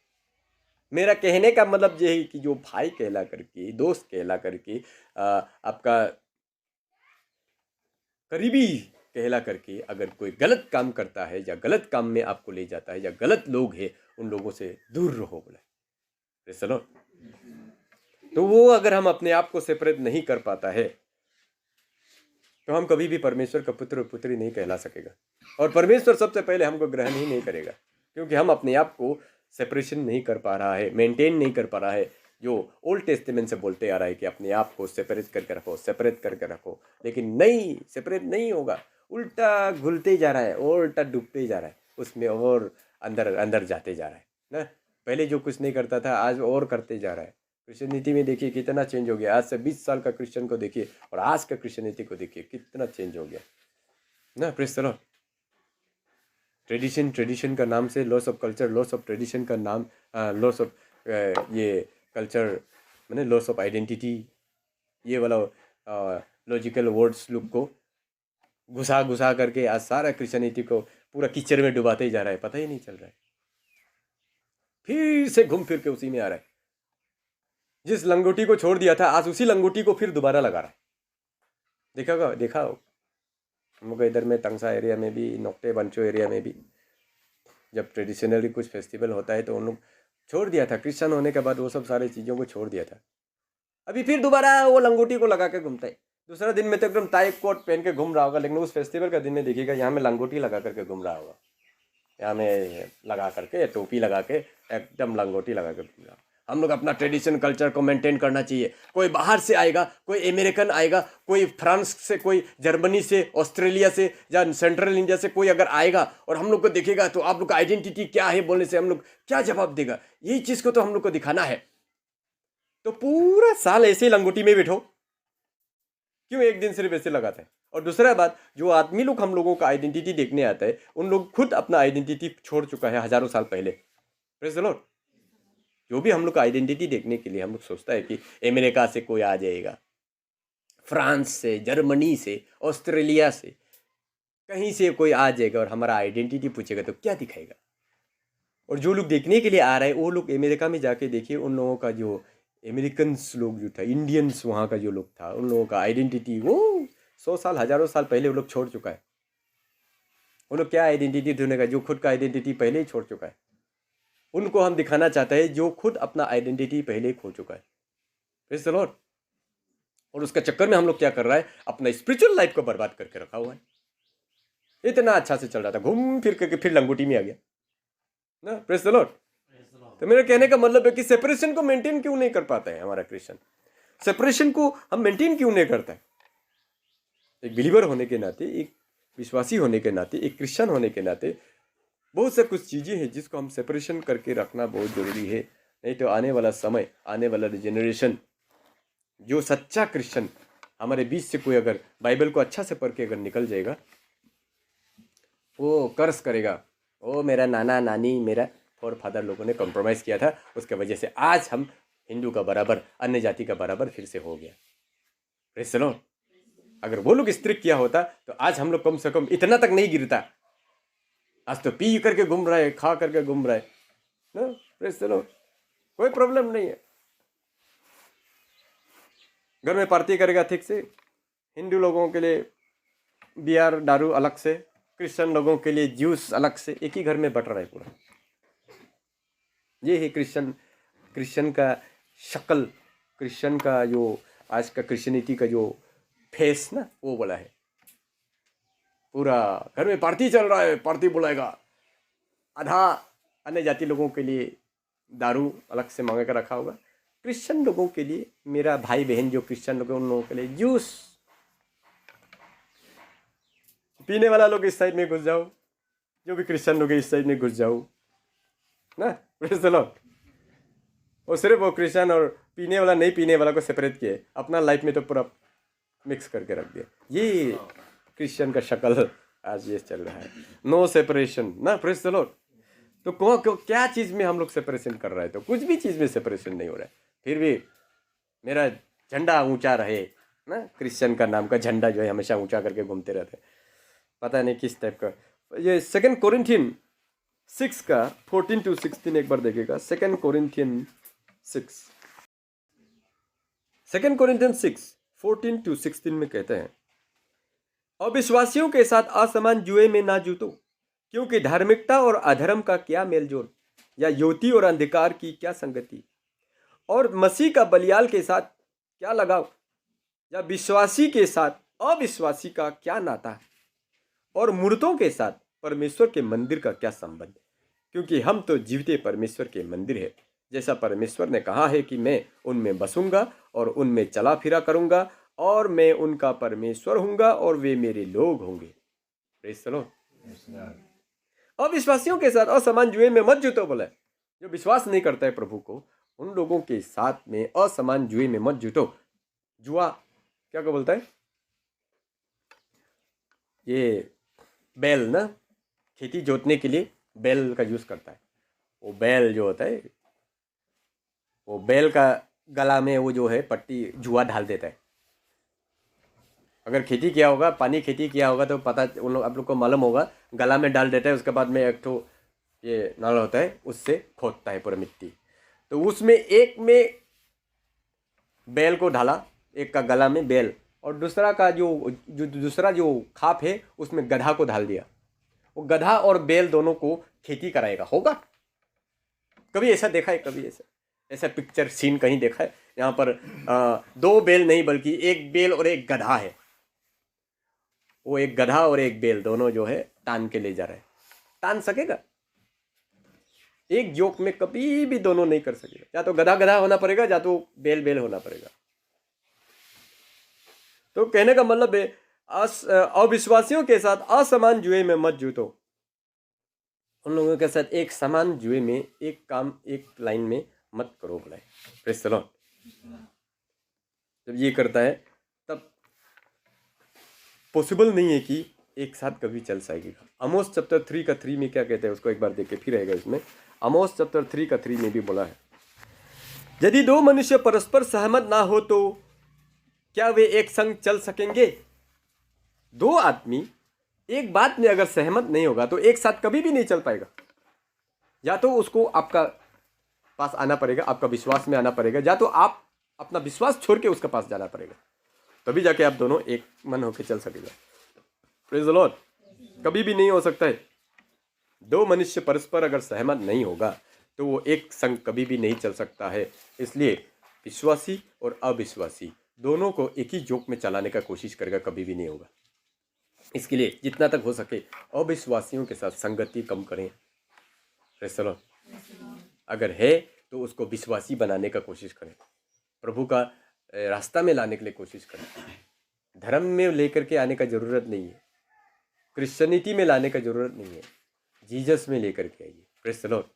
मेरा कहने का मतलब ये है कि जो भाई कहला करके, दोस्त कहला करके, आपका करीबी कहला करके अगर कोई गलत काम करता है या गलत काम में आपको ले जाता है या गलत लोग हैं, उन लोगों से दूर रहो बोला। चलो, तो वो अगर हम अपने आप को सेपरेट नहीं कर पाता है तो हम कभी भी परमेश्वर का पुत्र पुत्री नहीं कहला सकेगा, और परमेश्वर सबसे पहले हमको ग्रहण ही नहीं करेगा, क्योंकि हम अपने आप को सेपरेशन नहीं कर पा रहा है, मेंटेन नहीं कर पा रहा है। जो ओल्ड टेस्टामेंट से बोलते आ रहा है कि अपने आप को सेपरेट करके रखो, सेपरेट करके रखो, लेकिन नहीं, सेपरेट नहीं होगा, उल्टा घुलते जा रहा है, उल्टा डूबते जा रहा है उसमें, और अंदर अंदर जाते जा रहा है ना। पहले जो कुछ नहीं करता था आज और करते जा रहा है। क्रिश्चियनिटी में देखिए कितना चेंज हो गया। आज से 20 साल का क्रिश्चियन को देखिए और आज का क्रिश्चियनिटी को देखिए, कितना चेंज हो गया ना। Praise the Lord. ट्रेडिशन का नाम से loss of culture, loss of tradition का नाम, लॉस ऑफ ये कल्चर मैंने लॉस ऑफ आइडेंटिटी, ये वाला लॉजिकल वर्ड्स लुक को घुसा घुसा करके आज सारा क्रिश्चियनिटी को पूरा कीचड़ में डुबाते ही जा रहा है, पता ही नहीं चल रहा है। फिर से घूम फिर के उसी में आ रहा है। जिस लंगोटी को छोड़ दिया था आज उसी लंगोटी को फिर दोबारा लगा रहा है। देखा हो हम लोग इधर में तंगसा एरिया में भी, नोक्टे बंचो एरिया में भी जब ट्रेडिशनली कुछ फेस्टिवल होता है तो उन लोग छोड़ दिया था, क्रिश्चियन होने के बाद वो सब सारी चीज़ों को छोड़ दिया था। अभी फिर दोबारा वो लंगोटी को लगा के घूमता है। दूसरा दिन में तो एकदम टाई कोट पहन के घूम रहा होगा, लेकिन उस फेस्टिवल का दिन में देखिएगा यहाँ में लंगोटी लगा करके घूम रहा होगा, यहाँ में लगा करके टोपी लगा के एकदम लंगोटी लगा के घूम रहा। हम लोग अपना ट्रेडिशन कल्चर को मेंटेन करना चाहिए। कोई बाहर से आएगा, कोई अमेरिकन आएगा, कोई फ्रांस से, कोई जर्मनी से, ऑस्ट्रेलिया से या सेंट्रल इंडिया से कोई अगर आएगा और हम लोग को देखेगा तो आप लोग का आइडेंटिटी क्या है बोलने से हम लोग क्या जवाब देगा? यही चीज़ को तो हम लोग को दिखाना है। तो पूरा साल ऐसे लंगोटी में बैठो, क्यों एक दिन सिर्फ ऐसे लगाता है? और दूसरा बात, जो आदमी लोग हम लोगों का आइडेंटिटी देखने आता है उन लोग खुद अपना आइडेंटिटी छोड़ चुका है हजारों साल पहले। Praise the Lord. जो भी हम लोग का आइडेंटिटी देखने के लिए हम लोग सोचता है कि अमेरिका से कोई आ जाएगा, फ्रांस से, जर्मनी से, ऑस्ट्रेलिया से, कहीं से कोई आ जाएगा और हमारा आइडेंटिटी पूछेगा तो क्या दिखाएगा? और जो लोग देखने के लिए आ रहे हैं वो लोग अमेरिका में जाके देखिए, उन लोगों का जो अमेरिकन्स लोग जो था, इंडियंस वहाँ का जो लोग था, उन लोगों का आइडेंटिटी वो 100 साल, हजारों साल पहले वो लोग छोड़ चुका है। वो लोग क्या आइडेंटिटी ढूंढेगा जो खुद का आइडेंटिटी पहले ही छोड़ चुका है? उनको हम दिखाना चाहते हैं जो खुद अपना आइडेंटिटी पहले ही खो चुका है। Praise the Lord. और उसका चक्कर में हम लोग क्या कर रहा है, अपना स्पिरिचुअल लाइफ को बर्बाद करके रखा हुआ है। इतना अच्छा से चल रहा था, घूम फिर करके फिर लंगोटी में आ गया ना। Praise the Lord. तो मेरा कहने का मतलब है कि सेपरेशन को मेंटेन क्यों नहीं कर पाता है हमारा क्रिश्चियन? सेपरेशन को हम मेंटेन क्यों नहीं करता है? एक बिलीवर होने के नाते, एक विश्वासी होने के नाते, एक क्रिश्चियन होने के नाते बहुत से कुछ चीज़ें हैं जिसको हम सेपरेशन करके रखना बहुत ज़रूरी है। नहीं तो आने वाला समय, आने वाला जनरेशन, जो सच्चा क्रिश्चियन हमारे बीच से कोई अगर बाइबल को अच्छा से पढ़ के अगर निकल जाएगा, वो कर्स करेगा, ओ मेरा नाना नानी, मेरा फोर फादर लोगों ने कॉम्प्रोमाइज़ किया था, उसके वजह से आज हम हिंदू का बराबर, अन्य जाति का बराबर फिर से हो गया। Praise the Lord. अगर वो लोग स्ट्रिक्ट किया होता तो आज हम लोग कम से कम इतना तक नहीं गिरता। आज तो पी करके घूम रहा है, खा करके घूम रहा है ना। Praise the Lord. कोई प्रॉब्लम नहीं है, घर में पार्टी करेगा ठीक से। हिंदू लोगों के लिए बियर दारू अलग से, क्रिश्चियन लोगों के लिए जूस अलग से, एक ही घर में बट रहा है पूरा। ये है क्रिश्चियन का शक्ल, क्रिश्चियन का जो आज का क्रिश्चियनिटी का जो फेस ना, वो बोला है। पूरा घर में पार्टी चल रहा है, पार्टी बुलाएगा। आधा अन्य जाति लोगों के लिए दारू अलग से मांगा कर रखा होगा, क्रिश्चियन लोगों के लिए, मेरा भाई बहन जो क्रिश्चियन लोग हैं उन लोगों के लिए जूस। पीने वाला लोग इस साइड में घुस जाओ, जो भी क्रिश्चियन लोग इस साइड में घुस जाओ ना। Praise the Lord. और सिर्फ वो क्रिश्चियन और पीने वाला नहीं पीने वाला को सेपरेट किए, अपना लाइफ में तो पूरा मिक्स करके रख दिया। ये क्रिश्चियन का शक्ल आज ये चल रहा है, नो सेपरेशन ना। Praise the Lord. तो क्या चीज़ में हम लोग सेपरेशन कर रहे हैं? तो कुछ भी चीज़ में सेपरेशन नहीं हो रहा है। फिर भी मेरा झंडा ऊंचा रहे ना, क्रिश्चियन का नाम का झंडा जो है हमेशा ऊंचा करके घूमते रहते हैं, पता नहीं किस टाइप का। ये 2 कोरिन्थियन 6 का 14 to 16 एक बार देखिएगा। 2 कोरिन्थियन 6 14 to 16 में कहते हैं, अविश्वासियों के साथ असमान जुए में ना जूतो, क्योंकि धार्मिकता और अधर्म का क्या मेलजोल, या ज्योति और अंधकार की क्या संगति, और मसीह का बलियाल के साथ क्या लगाव, या विश्वासी के साथ अविश्वासी का क्या नाता, और मूर्तों के साथ परमेश्वर के मंदिर का क्या संबंध, क्योंकि हम तो जीवते परमेश्वर के मंदिर है। जैसा परमेश्वर ने कहा है कि मैं उनमें बसूंगा और उनमें चला फिरा करूंगा, और मैं उनका परमेश्वर हूंगा और वे मेरे लोग होंगे। Praise the Lord. अविश्वासियों के साथ असमान जुए में मत जूतो बोला है। जो विश्वास नहीं करता है प्रभु को, उन लोगों के साथ में असमान जुए में मत जूतो। जुआ क्या को बोलता है? ये बैल ना, खेती जोतने के लिए बैल का यूज करता है। वो बैल जो होता है, वो बैल का गला में वो जो है पट्टी जुआ ढाल देता है। अगर खेती किया होगा, पानी खेती किया होगा तो पता, उन लोग आप लोग को मालूम होगा, गला में डाल देता है। उसके बाद में एक ठो ये नल होता है, उससे खोदता है पूरा मिट्टी। तो उसमें एक में बैल को ढाला, एक का गला में बैल, और दूसरा का जो दूसरा जो खाप है उसमें गधा को डाल दिया। वो गधा और बैल दोनों को खेती कराएगा। होगा? कभी ऐसा देखा है? कभी ऐसा पिक्चर सीन कहीं देखा है? यहाँ पर 2 बैल नहीं बल्कि 1 बैल और 1 गधा है। वो 1 गधा और 1 बैल दोनों जो है तान के ले जा रहे हैं। तान सकेगा? एक जोक में कभी भी दोनों नहीं कर सकेगा। या तो गधा गधा होना पड़ेगा या तो बैल बैल होना पड़ेगा। तो कहने का मतलब है अविश्वासियों के साथ असमान जुए में मत जूतो। उन लोगों के साथ एक समान जुए में एक काम एक लाइन में मत करो। बोला है प्रेज़ द लॉर्ड। जब ये करता है तब पॉसिबल नहीं है कि एक साथ कभी चल सकेगा। आमोस चैप्टर 3 का 3 में क्या कहते हैं उसको एक बार देख के फिर आएगा। इसमें आमोस चैप्टर 3 का 3 में भी बोला है, यदि 2 मनुष्य परस्पर सहमत ना हो तो क्या वे एक संग चल सकेंगे? 2 आदमी एक बात में अगर सहमत नहीं होगा तो एक साथ कभी भी नहीं चल पाएगा। या तो उसको आपका पास आना पड़ेगा, आपका विश्वास में आना पड़ेगा, या तो आप अपना विश्वास छोड़ के उसके पास जाना पड़ेगा, तभी जाके आप दोनों एक मन होकर चल सकेगा। Praise the Lord. कभी भी नहीं हो सकता है। 2 मनुष्य परस्पर अगर सहमत नहीं होगा तो वो एक संग कभी भी नहीं चल सकता है। इसलिए विश्वासी और अविश्वासी दोनों को एक ही जोक में चलाने का कोशिश करेगा, कभी भी नहीं होगा। इसके लिए जितना तक हो सके अविश्वासियों के साथ संगति कम करें। Praise the Lord. अगर है तो उसको विश्वासी बनाने का कोशिश करें, प्रभु का रास्ता में लाने के लिए कोशिश करें। धर्म में लेकर के आने का ज़रूरत नहीं है, क्रिश्चियनिटी में लाने का ज़रूरत नहीं है, जीसस में लेकर के आइए। Praise the Lord.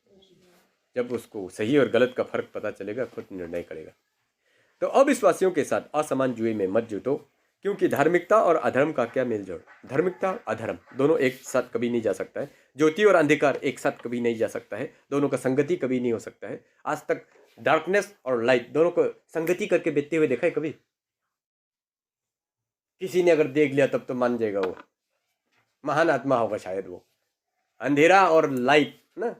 जब उसको सही और गलत का फर्क पता चलेगा खुद निर्णय करेगा। तो अविश्वासियों के साथ असमान जुए में मत जुटो, क्योंकि धार्मिकता और अधर्म का क्या मेलजोल। धार्मिकता अधर्म दोनों एक साथ कभी नहीं जा सकता है। ज्योति और अंधकार एक साथ कभी नहीं जा सकता है। दोनों का संगति कभी नहीं हो सकता है। आज तक डार्कनेस और लाइट दोनों को संगति करके बीतते हुए देखा है कभी? किसी ने अगर देख लिया तब तो मान जाएगा, वो महान आत्मा होगा शायद। वो अंधेरा और लाइट ना,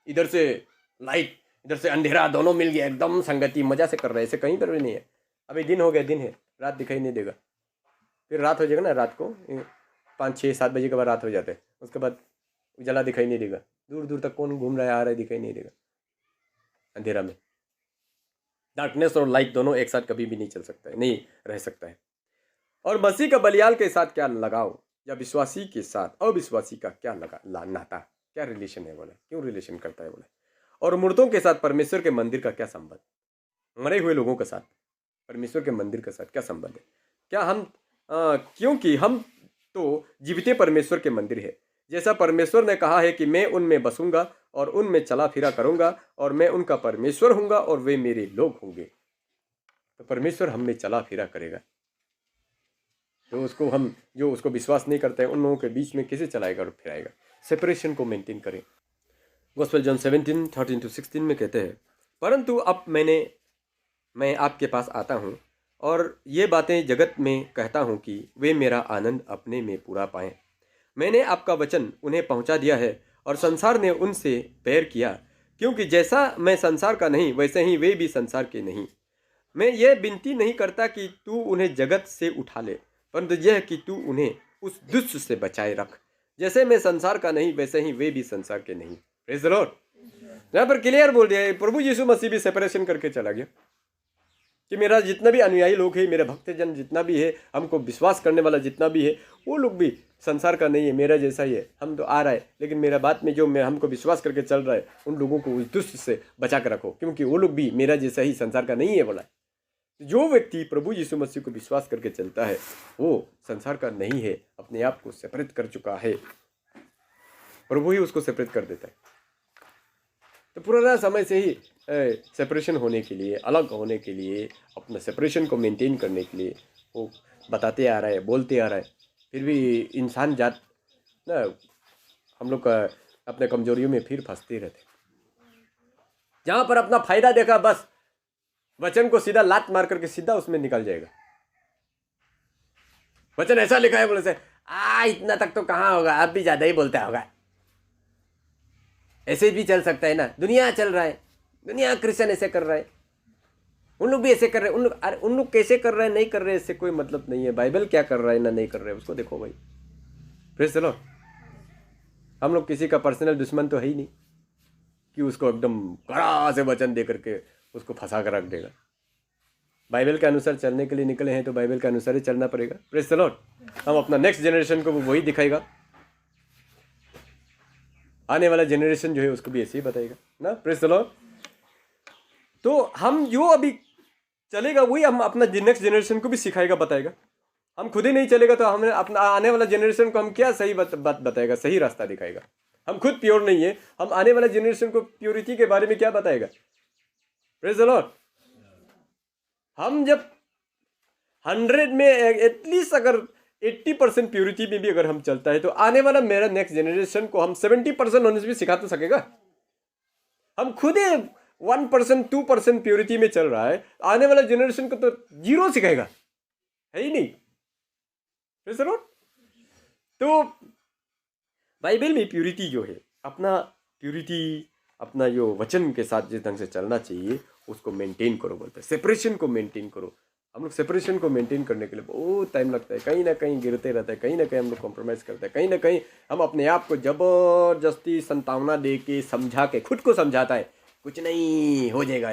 इधर से लाइट इधर से अंधेरा दोनों मिल गया, एकदम संगति मजा से कर रहे हैं। ऐसे कहीं पर भी नहीं है। अभी दिन हो गया, दिन है, रात दिखाई नहीं देगा। फिर रात हो जाएगा ना, रात को 5, 6, 7 बजे के बाद रात हो जाते हैं। उसके बाद उजाला दिखाई नहीं देगा। दूर दूर तक कौन घूम रहा है आ रहा है दिखाई नहीं देगा अंधेरा में। डार्कनेस और लाइट दोनों एक साथ कभी भी नहीं चल सकता है, नहीं रह सकता है। और मसीह का बलियाल के साथ क्या लगाव, या विश्वासी के साथ अविश्वासी का क्या नाता, क्या रिलेशन है? बोले क्यों रिलेशन करता है? बोले और मुर्दों के साथ परमेश्वर के मंदिर का क्या संबंध? मरे हुए लोगों के साथ परमेश्वर के मंदिर के साथ क्या संबंध है? क्या हम क्योंकि हम तो जीविते परमेश्वर के मंदिर है। जैसा परमेश्वर ने कहा है कि मैं उनमें बसूंगा और उनमें चला फिरा करूंगा और मैं उनका परमेश्वर हूंगा और वे मेरे लोग होंगे। तो परमेश्वर हम में चला फिरा करेगा। तो उसको हम जो उसको विश्वास नहीं करते हैं उन लोगों के बीच में कैसे चलाएगा और फिराएगा? सेपरेशन को मेंटेन करें। गॉस्पेल जॉन 17:13-16 में कहते हैं, परंतु अब मैं आपके पास आता हूँ और ये बातें जगत में कहता हूँ कि वे मेरा आनंद अपने में पूरा पाएं। मैंने आपका वचन उन्हें पहुँचा दिया है और संसार ने उनसे बैर किया, क्योंकि जैसा मैं संसार का नहीं वैसे ही वे भी संसार के नहीं। मैं ये विनती नहीं करता कि तू उन्हें जगत से उठा ले, परंतु यह कि तू उन्हें उस दुष्ट से बचाए रख। जैसे मैं संसार का नहीं वैसे ही वे भी संसार के नहीं। Praise the Lord. यहाँ पर क्लियर बोल दिया है, प्रभु यीशु मसीह भी सेपरेशन करके चला गया कि मेरा जितना भी अनुयायी लोग है, मेरे भक्तजन जितना भी है, हमको विश्वास करने वाला जितना भी है, वो लोग भी संसार का नहीं है, मेरा जैसा ही है। हम तो आ रहा है, लेकिन मेरा बात में जो मैं हमको विश्वास करके चल रहा है उन लोगों को उस दुष्ट से बचा कर रखो, क्योंकि वो लोग भी मेरा जैसा ही संसार का नहीं है। बोला जो व्यक्ति प्रभु यीशु मसीह को विश्वास करके चलता है वो संसार का नहीं है, अपने आप को सेपरेट कर चुका है। प्रभु ही उसको सेपरेट कर देता है। तो पुराना समय से ही सेपरेशन होने के लिए, अलग होने के लिए, अपना सेपरेशन को मेंटेन करने के लिए वो बताते आ रहा है, बोलते आ रहा है। फिर भी इंसान जात ना, हम लोग अपने कमजोरियों में फिर फंसते रहते। जहाँ पर अपना फायदा देखा बस वचन को सीधा लात मार करके सीधा उसमें निकल जाएगा। वचन ऐसा लिखा है बोले से इतना तक तो कहाँ होगा, अब भी ज़्यादा ही बोलता होगा। ऐसे भी चल सकता है ना, दुनिया चल रहा है, दुनिया क्रिश्चियन ऐसे कर रहा है। उन लोग भी ऐसे कर रहे हैं, अरे उन लोग कैसे कर रहे हैं नहीं कर रहे हैं इससे कोई मतलब नहीं है। बाइबल क्या कर रहा है ना नहीं कर रहे हैं उसको देखो भाई। Praise the Lord. हम लोग किसी का पर्सनल दुश्मन तो है ही नहीं कि उसको एकदम कड़ा से वचन दे करके उसको फंसा कर रख देगा। बाइबल के अनुसार चलने के लिए निकले हैं तो बाइबल के अनुसार ही चलना पड़ेगा। Praise the Lord. हम अपना नेक्स्ट जनरेशन को वही दिखाएगा, आने वाला जनरेशन जो है उसको भी ऐसे ही बताएगा ना। Praise the Lord. तो हम जो अभी चलेगा वही हम अपना नेक्स्ट जनरेशन को भी सिखाएगा, बताएगा। हम खुद ही नहीं चलेगा तो हमें अपना आने वाला जनरेशन को हम क्या सही बात बताएगा, सही रास्ता दिखाएगा। हम खुद प्योर नहीं है, हम आने वाले जनरेशन को प्योरिटी के बारे में क्या बताएगा। Praise the Lord. हम जब 100 में एटलीस्ट अगर 80% प्योरिटी में भी अगर हम चलता है तो आने वाला मेरा नेक्स्ट जनरेशन को हम 70% होने से भी सिखा तो सकेगा। हम खुद ही 1% 2% प्योरिटी में चल रहा है, आने वाला जनरेशन को तो 0 सिखाएगा, है ही नहीं। Praise the Lord. तो बाइबल में प्योरिटी जो है, अपना प्योरिटी अपना जो वचन के साथ जिस ढंग से चलना चाहिए उसको मेंटेन करो बोलते हैं। सेपरेशन को मेंटेन करो। हम लोग सेपरेशन को मेंटेन करने के लिए बहुत टाइम लगता है, कहीं ना कहीं गिरते रहते हैं, कहीं ना कहीं हम लोग कॉम्प्रोमाइज़ करते हैं, कहीं ना कहीं हम अपने आप को ज़बरदस्ती संतावना दे के समझा के खुद को समझाता है कुछ नहीं हो जाएगा,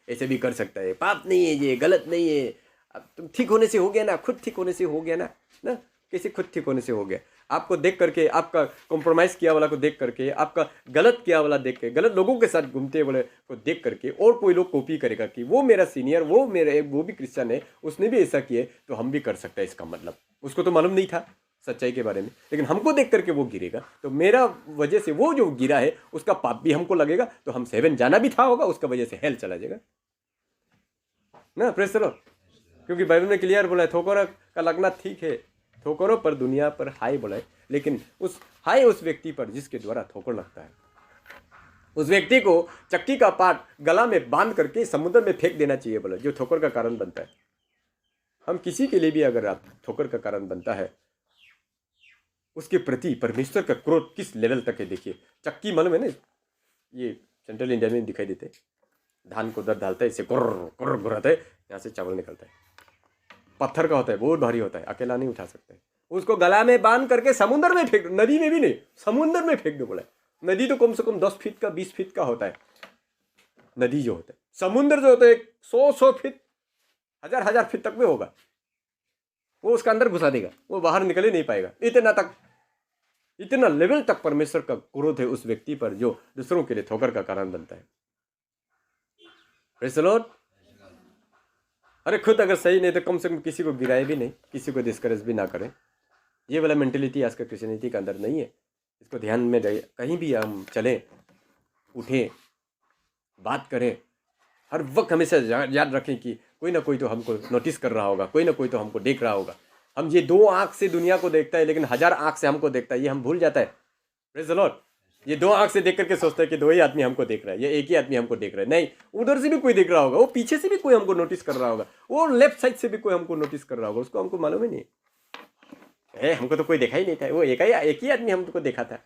ऐसे भी कर सकता है, पाप नहीं है, ये गलत नहीं है, अब तुम ठीक होने से हो गया ना, खुद ठीक होने से हो गया ना कैसे खुद ठीक होने से हो गया। आपको देख करके, आपका कॉम्प्रोमाइज़ किया वाला को देख करके, आपका गलत किया वाला देख के, गलत लोगों के साथ घूमते वाले को देख करके और कोई लोग कॉपी करेगा कि वो मेरा सीनियर, वो भी क्रिश्चियन है, उसने भी ऐसा किया तो हम भी कर सकते हैं। इसका मतलब उसको तो मालूम नहीं था सच्चाई के बारे में, लेकिन हमको देख करके वो गिरेगा तो मेरा वजह से वो जो गिरा है उसका पाप भी हमको लगेगा, तो हम 7 जाना भी था होगा, उसका वजह से हेल चला जाएगा ना। Praise the Lord. क्योंकि बाइबल में क्लियर बोला है, ठोकर का लगना ठीक है, ठोकरों पर दुनिया पर हाय बोला है, लेकिन उस हाय उस व्यक्ति पर जिसके द्वारा ठोकर लगता है। उस व्यक्ति को चक्की का पाट गला में बांध करके समुद्र में फेंक देना चाहिए बोला, जो ठोकर का कारण बनता है। हम किसी के लिए भी अगर आप ठोकर का कारण बनता है, उसके प्रति परमेश्वर का क्रोध किस लेवल तक है देखिए। चक्की मालूम है ना, ये सेंट्रल इंडिया में दिखाई देते, धान को उधर डालता है, इसे कुर्र घुराता है, यहाँ से चावल निकलता है। पत्थर का होता है, बहुत भारी होता है, अकेला नहीं उठा सकते। उसको गला में बांध करके समुद्र में फेंक दो, नदी में भी नहीं, समुद्र में फेंक दो बोला। नदी तो कम से कम 10 फीट का 20 फीट का होता है नदी जो होता है, समुद्र जो होता है 100 फीट 1000 फीट तक में होगा, वो उसका अंदर घुसा देगा, वो बाहर निकल ही नहीं पाएगा। इतना लेवल तक परमेश्वर का क्रोध है उस व्यक्ति पर जो दूसरों के लिए ठोकर का कारण बनता है। Praise the Lord. अरे खुद अगर सही नहीं तो कम से कम किसी को गिराए भी नहीं, किसी को डिस्करेज भी ना करें। ये वाला मेंटेलिटी आज का क्रिश्चियनिटी के अंदर नहीं है। इसको ध्यान में रहे, कहीं भी हम चलें, उठें, बात करें, हर वक्त हमेशा याद रखें कि कोई ना कोई तो हमको नोटिस कर रहा होगा, कोई ना कोई तो हमको देख रहा होगा। हम ये 2 आँख से दुनिया को देखता है, लेकिन 1000 आँख से हमको देखता है, ये हम भूल जाता है। Praise the Lord. ये 2 आँख से देख करके सोचता है कि 2 ही आदमी हमको देख रहा है, ये एक ही आदमी हमको देख रहा है। नहीं, उधर से भी कोई देख रहा होगा, वो पीछे से भी कोई हमको नोटिस कर रहा होगा, वो लेफ्ट साइड से भी कोई हमको नोटिस कर रहा होगा, उसको हमको मालूम ही नहीं है। हमको तो कोई देखा ही नहीं था, वो एक ही आदमी हमको देखा था।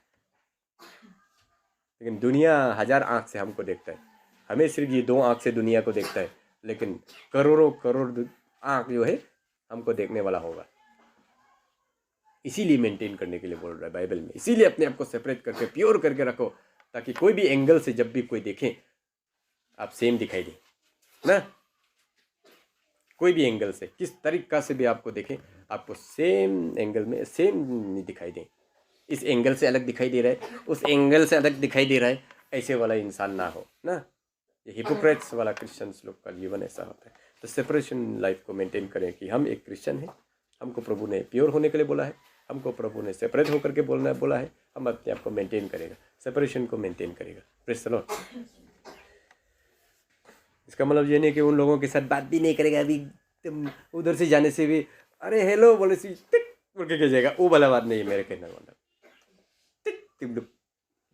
लेकिन दुनिया 1000 आँख से हमको देखता है, हमें सिर्फ ये 2 आँख से दुनिया को देखता है, लेकिन करोड़ों करोड़ आँख जो है हमको देखने वाला होगा। इसीलिए मेंटेन करने के लिए बोल रहा है बाइबल में, इसीलिए अपने आप को सेपरेट करके प्योर करके रखो, ताकि कोई भी एंगल से जब भी कोई देखे आप सेम दिखाई दे ना। कोई भी एंगल से, किस तरीका से भी आपको देखें, आपको सेम एंगल में सेम दिखाई दे। इस एंगल से अलग दिखाई दे रहा है, उस एंगल से अलग दिखाई दे रहा है, ऐसे वाला इंसान ना हो ना। ये हिपोक्रेट्स वाला क्रिश्चियंस लोग का जीवन ऐसा होता है। तो सेपरेशन लाइफ को मेंटेन करें कि हम एक क्रिश्चियन हैं, हमको प्रभु ने प्योर होने के लिए बोला है, हमको प्रभु ने सेपरेट होकर के बोला है। हम अपने आप को मेंटेन करेगा, सेपरेशन को मेंटेन करेगा। Praise the Lord. इसका मतलब ये नहीं कि उन लोगों के साथ बात भी नहीं करेगा, अभी तुम उधर से जाने से भी अरे हेलो बोले सी टिक बोल के जाएगा, वो वाला बात नहीं है मेरे कहने का मतलब। टिक तुम लोग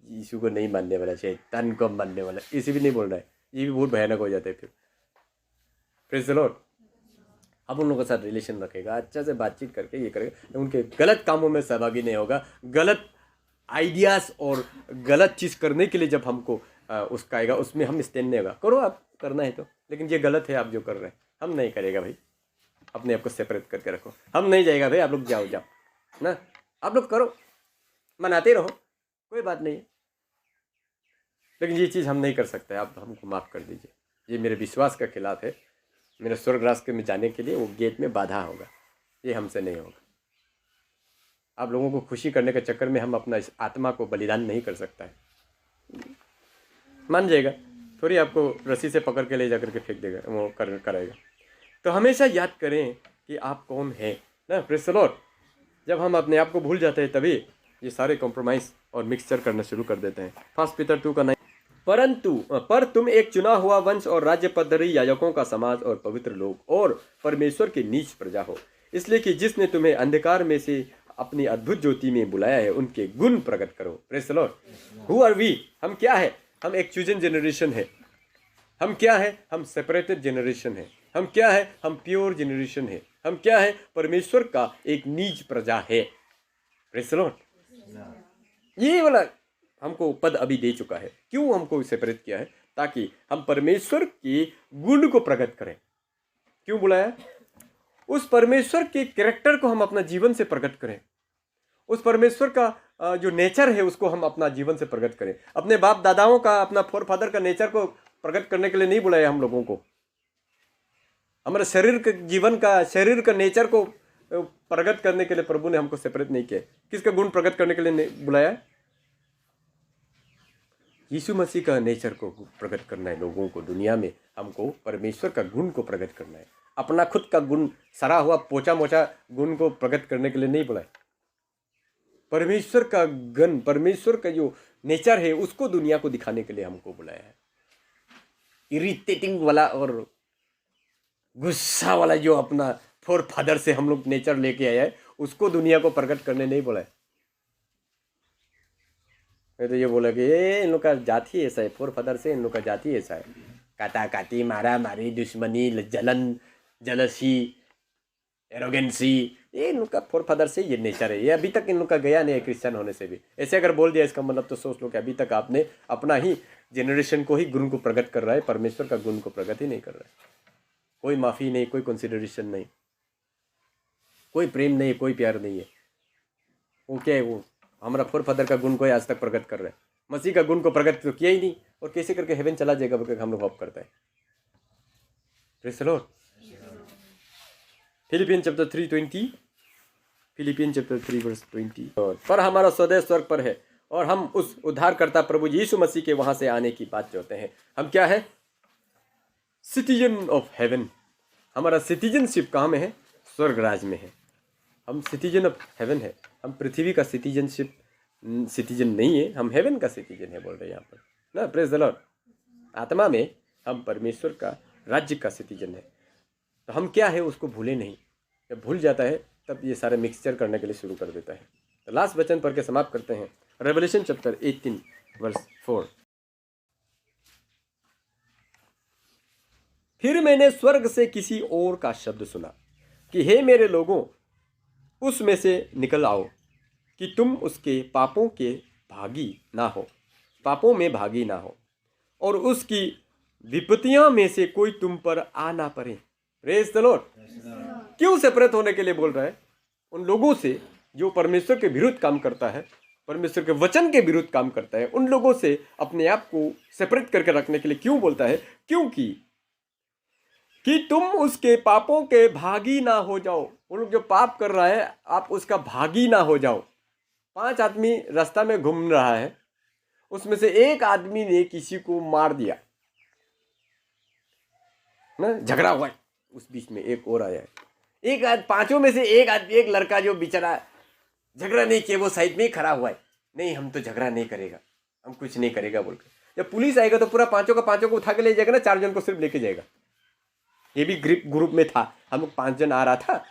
यीशु को नहीं मानने वाला, शैतान को मानने वाला, इसे भी नहीं बोल रहा है, ये भी बहुत भयानक हो जाता है फिर। Praise the Lord. अब उन लोगों के साथ रिलेशन रखेगा, अच्छा से बातचीत करके ये करेगा, उनके गलत कामों में सहभागी नहीं होगा। गलत आइडियाज़ और गलत चीज़ करने के लिए जब हमको उसका आएगा, उसमें हम स्टैंड नहीं होगा। करो आप, करना है तो लेकिन ये गलत है आप जो कर रहे हैं, हम नहीं करेगा भाई, अपने आप को सेपरेट करके रखो, हम नहीं जाएगा भाई, आप लोग जाओ जाओ ना, आप लोग करो, मनाते रहो, कोई बात नहीं है, लेकिन ये चीज़ हम नहीं कर सकते, आप हमको माफ़ कर दीजिए, ये मेरे विश्वास का खिलाफ है, मेरे स्वर्ग राष्ट्र में जाने के लिए वो गेट में बाधा होगा, ये हमसे नहीं होगा। आप लोगों को खुशी करने के चक्कर में हम अपना इस आत्मा को बलिदान नहीं कर सकता है, मान जाएगा, थोड़ी आपको रस्सी से पकड़ के ले जाकर के फेंक देगा, वो करेगा। तो हमेशा याद करें कि आप कौन हैं ना, प्रेज़ द लॉर्ड। जब हम अपने आप को भूल जाते हैं तभी ये सारे कॉम्प्रोमाइज़ और मिक्सचर करना शुरू कर देते हैं। 1 पीटर 2:9 पर तुम एक चुना हुआ वंश और राज्य पद्धति, याजकों का समाज और पवित्र लोग और परमेश्वर की नीच प्रजा हो, इसलिए कि जिसने तुम्हें अंधकार में से अपनी अद्भुत ज्योति में बुलाया है उनके गुण प्रकट करो। Praise the Lord. Who are we, हम क्या है? हम एक चूजन जनरेशन है। हम क्या है? हम सेपरेटेड जनरेशन है। हम क्या है? हम प्योर जनरेशन है। हम क्या है? परमेश्वर का एक नीच प्रजा है। Praise the Lord. ये वाला हमको पद अभी दे चुका है। क्यों हमको सेपरेट किया है? ताकि हम परमेश्वर के गुण को प्रकट करें। क्यों बुलाया? उस परमेश्वर के कैरेक्टर को हम अपना जीवन से प्रकट करें। उस परमेश्वर का जो नेचर है उसको हम अपना जीवन से प्रकट करें। अपने बाप दादाओं का, अपना फोर फादर का नेचर को प्रकट करने के लिए नहीं बुलाया हम लोगों को। हमारे शरीर के जीवन का, शरीर का नेचर को प्रकट करने के लिए प्रभु ने हमको सेपरेट नहीं किया। किसका गुण प्रकट करने के लिए बुलाया? यीशु मसीह का नेचर को प्रकट करना है लोगों को। दुनिया में हमको परमेश्वर का गुण को प्रकट करना है। अपना खुद का गुण, सड़ा हुआ पोचा मोचा गुण को प्रकट करने के लिए नहीं बुलाया। परमेश्वर का गुण, परमेश्वर का जो नेचर है उसको दुनिया को दिखाने के लिए हमको बुलाया है। इरिटेटिंग वाला और गुस्सा वाला जो अपना फोर फादर से हम लोग नेचर लेके आया है उसको दुनिया को प्रकट करने नहीं बुलाया। मैं तो ये बोला कि ये इन लोग का जाति ऐसा है, फोर फादर से इन लोग का जाति ऐसा है, काटा काटी, मारा मारी, दुश्मनी, जलन, जलसी, एरोगेंसी, ये इन लोग का फोर फादर से ये नेचर है। ये अभी तक इन लोग का गया नहीं है क्रिश्चियन होने से भी। ऐसे अगर बोल दिया इसका मतलब तो सोच लो कि अभी तक आपने अपना ही जनरेशन को ही गुण को प्रकट कर रहा है, परमेश्वर का गुण को प्रकट ही नहीं कर रहा है। कोई माफ़ी नहीं, कोई कंसिडरेशन नहीं, कोई प्रेम नहीं, कोई प्यार नहीं है। वो क्या है? वो हमारा फोर फादर का गुण को आज तक प्रकट कर रहा है, मसीह का गुण को प्रकट तो किया ही नहीं, और कैसे करके हेवन चला जाएगा बोलकर हम लोग होप करता है। Praise the Lord. Philippian chapter 3:20, Philippian chapter 3 verse 20। पर हमारा स्वदेश स्वर्ग पर है और हम उस उद्धारकर्ता प्रभु यीशु मसीह के वहां से आने की बात चाहते हैं। हम क्या है? Citizen of haven. हमारा सिटीजनशिप कहाँ में है? स्वर्ग राज में है। हम सिटीजन ऑफ हेवन है। हम पृथ्वी का सिटीजन नहीं है, हम हेवन का सिटीजन है बोल रहे हैं यहाँ पर ना। Praise the Lord. आत्मा में हम परमेश्वर का राज्य का सिटीजन है। तो हम क्या है उसको भूले नहीं। जब भूल जाता है तब ये सारे मिक्सचर करने के लिए शुरू कर देता है। तो लास्ट वचन पढ़ के समाप्त करते हैं। Revelation chapter 18 verse 4। फिर मैंने स्वर्ग से किसी और का शब्द सुना कि हे मेरे लोगों, उसमें से निकल आओ कि तुम उसके पापों के भागी ना हो, पापों में भागी ना हो, और उसकी विपत्तियों में से कोई तुम पर आ ना पड़े। Praise the Lord. क्यों सेपरेट होने के लिए बोल रहा है? उन लोगों से जो परमेश्वर के विरुद्ध काम करता है, परमेश्वर के वचन के विरुद्ध काम करता है, उन लोगों से अपने आप को सेपरेट करके रखने के लिए क्यों बोलता है? क्योंकि कि तुम उसके पापों के भागी ना हो जाओ। वो लोग जो पाप कर रहा है आप उसका भागी ना हो जाओ। 5 आदमी रास्ता में घूम रहा है, उसमें से एक आदमी ने किसी को मार दिया ना, झगड़ा हुआ है, उस बीच में एक और आया है। एक पांचों में से एक लड़का जो बेचारा झगड़ा नहीं किया वो साइड में ही खड़ा हुआ है। नहीं, हम तो झगड़ा नहीं करेगा, हम कुछ नहीं करेगा बोलकर। जब पुलिस आएगा तो पूरा पांचों को उठा के ले जाएगा ना, 4 जन को सिर्फ लेके जाएगा। ये भी ग्रुप में था, हम लोग 5 जन आ रहा था,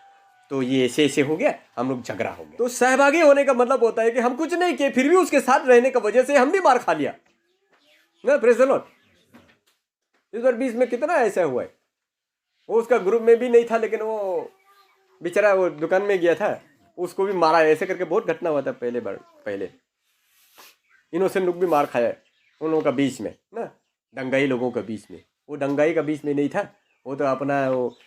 तो ये ऐसे हो गया, हम लोग झगड़ा हो गया। तो सहभागी होने का मतलब होता है कि हम कुछ नहीं किए, फिर भी उसके साथ रहने का वजह से हम भी मार खा लिया ना। Praise the Lord. इस बार 20 में कितना ऐसा हुआ है। वो उसका ग्रुप में भी नहीं था, लेकिन वो बेचारा वो दुकान में गया था, उसको भी मारा। ऐसे करके बहुत घटना हुआ था पहले इनोसेंट लोग भी मार खाया उन लोगों का बीच में ना, दंगाई लोगों के बीच में। वो दंगाई का बीच में नहीं था, वो तो अपना वो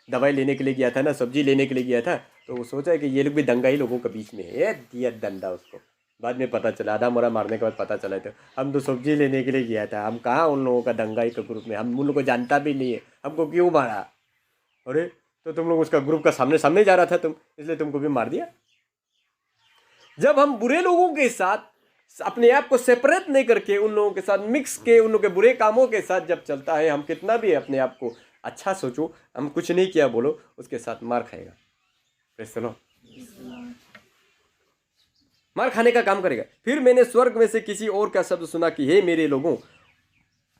दवाई लेने के लिए गया था ना, सब्जी लेने के लिए गया था, तो वो सोचा कि ये लोग भी दंगाई लोगों के बीच में है, ये दिया डंडा उसको। बाद में पता चला, आधा मोरा मारने के बाद पता चला तो हम तो सब्जी लेने के लिए गया था, हम कहाँ उन लोगों का दंगाई का ग्रुप में, हम उन लोगों को जानता भी नहीं है, हमको क्यों मारा? अरे तो तुम लोग उसका ग्रुप का सामने सामने जा रहा था तुम, इसलिए तुमको भी मार दिया। जब हम बुरे लोगों के साथ अपने आप को सेपरेट नहीं करके उन लोगों के साथ मिक्स के, उन लोगों के बुरे कामों के साथ जब चलता है, हम कितना भी अपने आप को अच्छा सोचो, हम कुछ नहीं किया बोलो, उसके साथ मार खाएगा। Praise the Lord. मार खाने का काम करेगा। फिर मैंने स्वर्ग में से किसी और का शब्द सुना कि हे मेरे लोगों,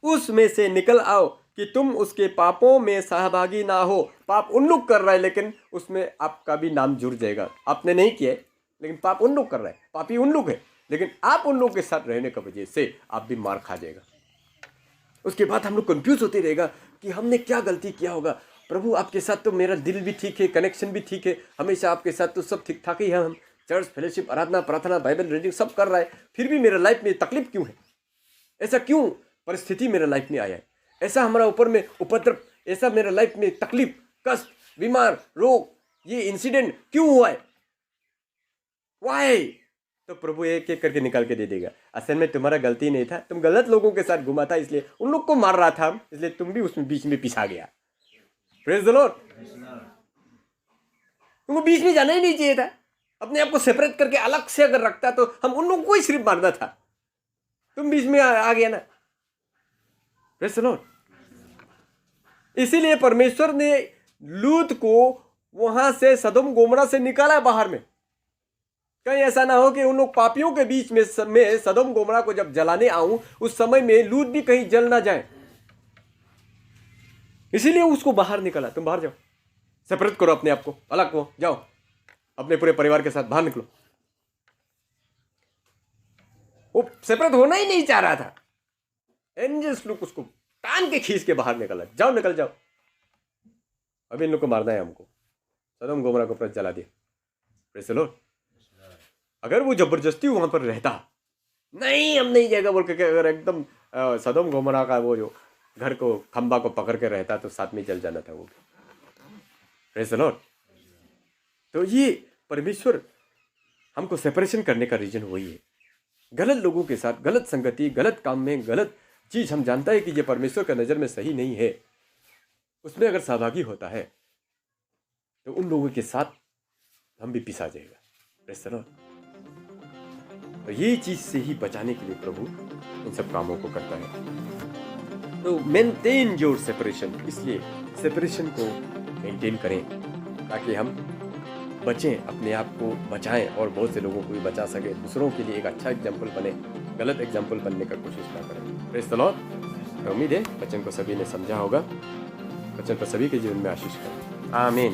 उसमें से निकल आओ कि तुम उसके पापों में सहभागी ना हो। पाप उन लोग कर रहा है, लेकिन उसमें आपका भी नाम जुड़ जाएगा। आपने नहीं किया है, लेकिन पाप उन लोग कर रहा है, पापी उन लोग है, लेकिन आप उन लोग के साथ रहने की वजह से आप भी मार खा जाएगा। उसके बाद हम लोग कंफ्यूज होते रहेगा कि हमने क्या गलती किया होगा। प्रभु आपके साथ तो मेरा दिल भी ठीक है, कनेक्शन भी ठीक है, हमेशा आपके साथ तो सब ठीक ठाक ही है, हम चर्च, फेलोशिप, आराधना, प्रार्थना, बाइबल रीडिंग सब कर रहा है, फिर भी मेरा लाइफ में तकलीफ क्यों है? ऐसा क्यों परिस्थिति मेरे लाइफ में आया है? ऐसा हमारा ऊपर में उपद्रव, ऐसा मेरे लाइफ में तकलीफ, कष्ट, बीमार, रोग, ये इंसिडेंट क्यों हुआ है? वाई? तो प्रभु एक एक करके निकाल के दे देगा। असल में तुम्हारा गलती नहीं था, तुम गलत लोगों के साथ घुमा था, इसलिए उन लोग को मार रहा था, इसलिए तुम भी उसमें बीच में पिसा गया। Praise the Lord. तुमको बीच में जाना ही नहीं चाहिए था। अपने आप को सेपरेट करके अलग से अगर रखता तो हम उन लोगों को ही सिर्फ मारना था, तुम बीच में आ गया ना। Praise the Lord. इसीलिए परमेश्वर ने लूत को वहां से सदोम गोमरा से निकाला बाहर में। कहीं ऐसा ना हो कि उन लोग पापियों के बीच में सदोम गोमरा को जब जलाने आऊं, उस समय में लूत भी कहीं जल ना जाए, इसीलिए उसको बाहर निकाला। तुम बाहर जाओ, सेपरेट करो अपने आप को, अलग हो जाओ, अपने पूरे परिवार के साथ बाहर निकलो। वो सेपरेट होना ही नहीं चाह रहा था। एंजल्स लोग उसको टान के खींच के बाहर निकाला, जाओ निकल जाओ, अभी इन लोग को मारना है हमको। सदोम गोमरा को पूरा जला दिया। Praise the Lord. अगर वो जबरदस्ती वहां पर रहता, नहीं हम नहीं जाएगा बोल के, अगर एकदम सदोम गोमरा का वो जो घर को खंबा को पकड़ के रहता तो साथ में जल जाना था वो। Praise the Lord. तो ये परमेश्वर हमको सेपरेशन करने का रीजन वही है। गलत लोगों के साथ, गलत संगति, गलत काम में, गलत चीज हम जानता है कि ये परमेश्वर का नजर में सही नहीं है, उसमें अगर सहभागी होता है तो उन लोगों के साथ हम भी पिसा जाएगा। Praise the Lord. तो ये चीज से ही बचाने के लिए प्रभु इन सब कामों को करता है। तो मेंटेन योर सेपरेशन, इसलिए सेपरेशन को मेंटेन करें ताकि हम बचें, अपने आप को बचाएं और बहुत से लोगों को भी बचा सके, दूसरों के लिए एक अच्छा एग्जाम्पल बने, गलत एग्जाम्पल बनने का कोशिश ना करें। Praise the Lord. उम्मीद है वचन को सभी ने समझा होगा, वचन पर सभी के जीवन में आशीष करें। आमीन।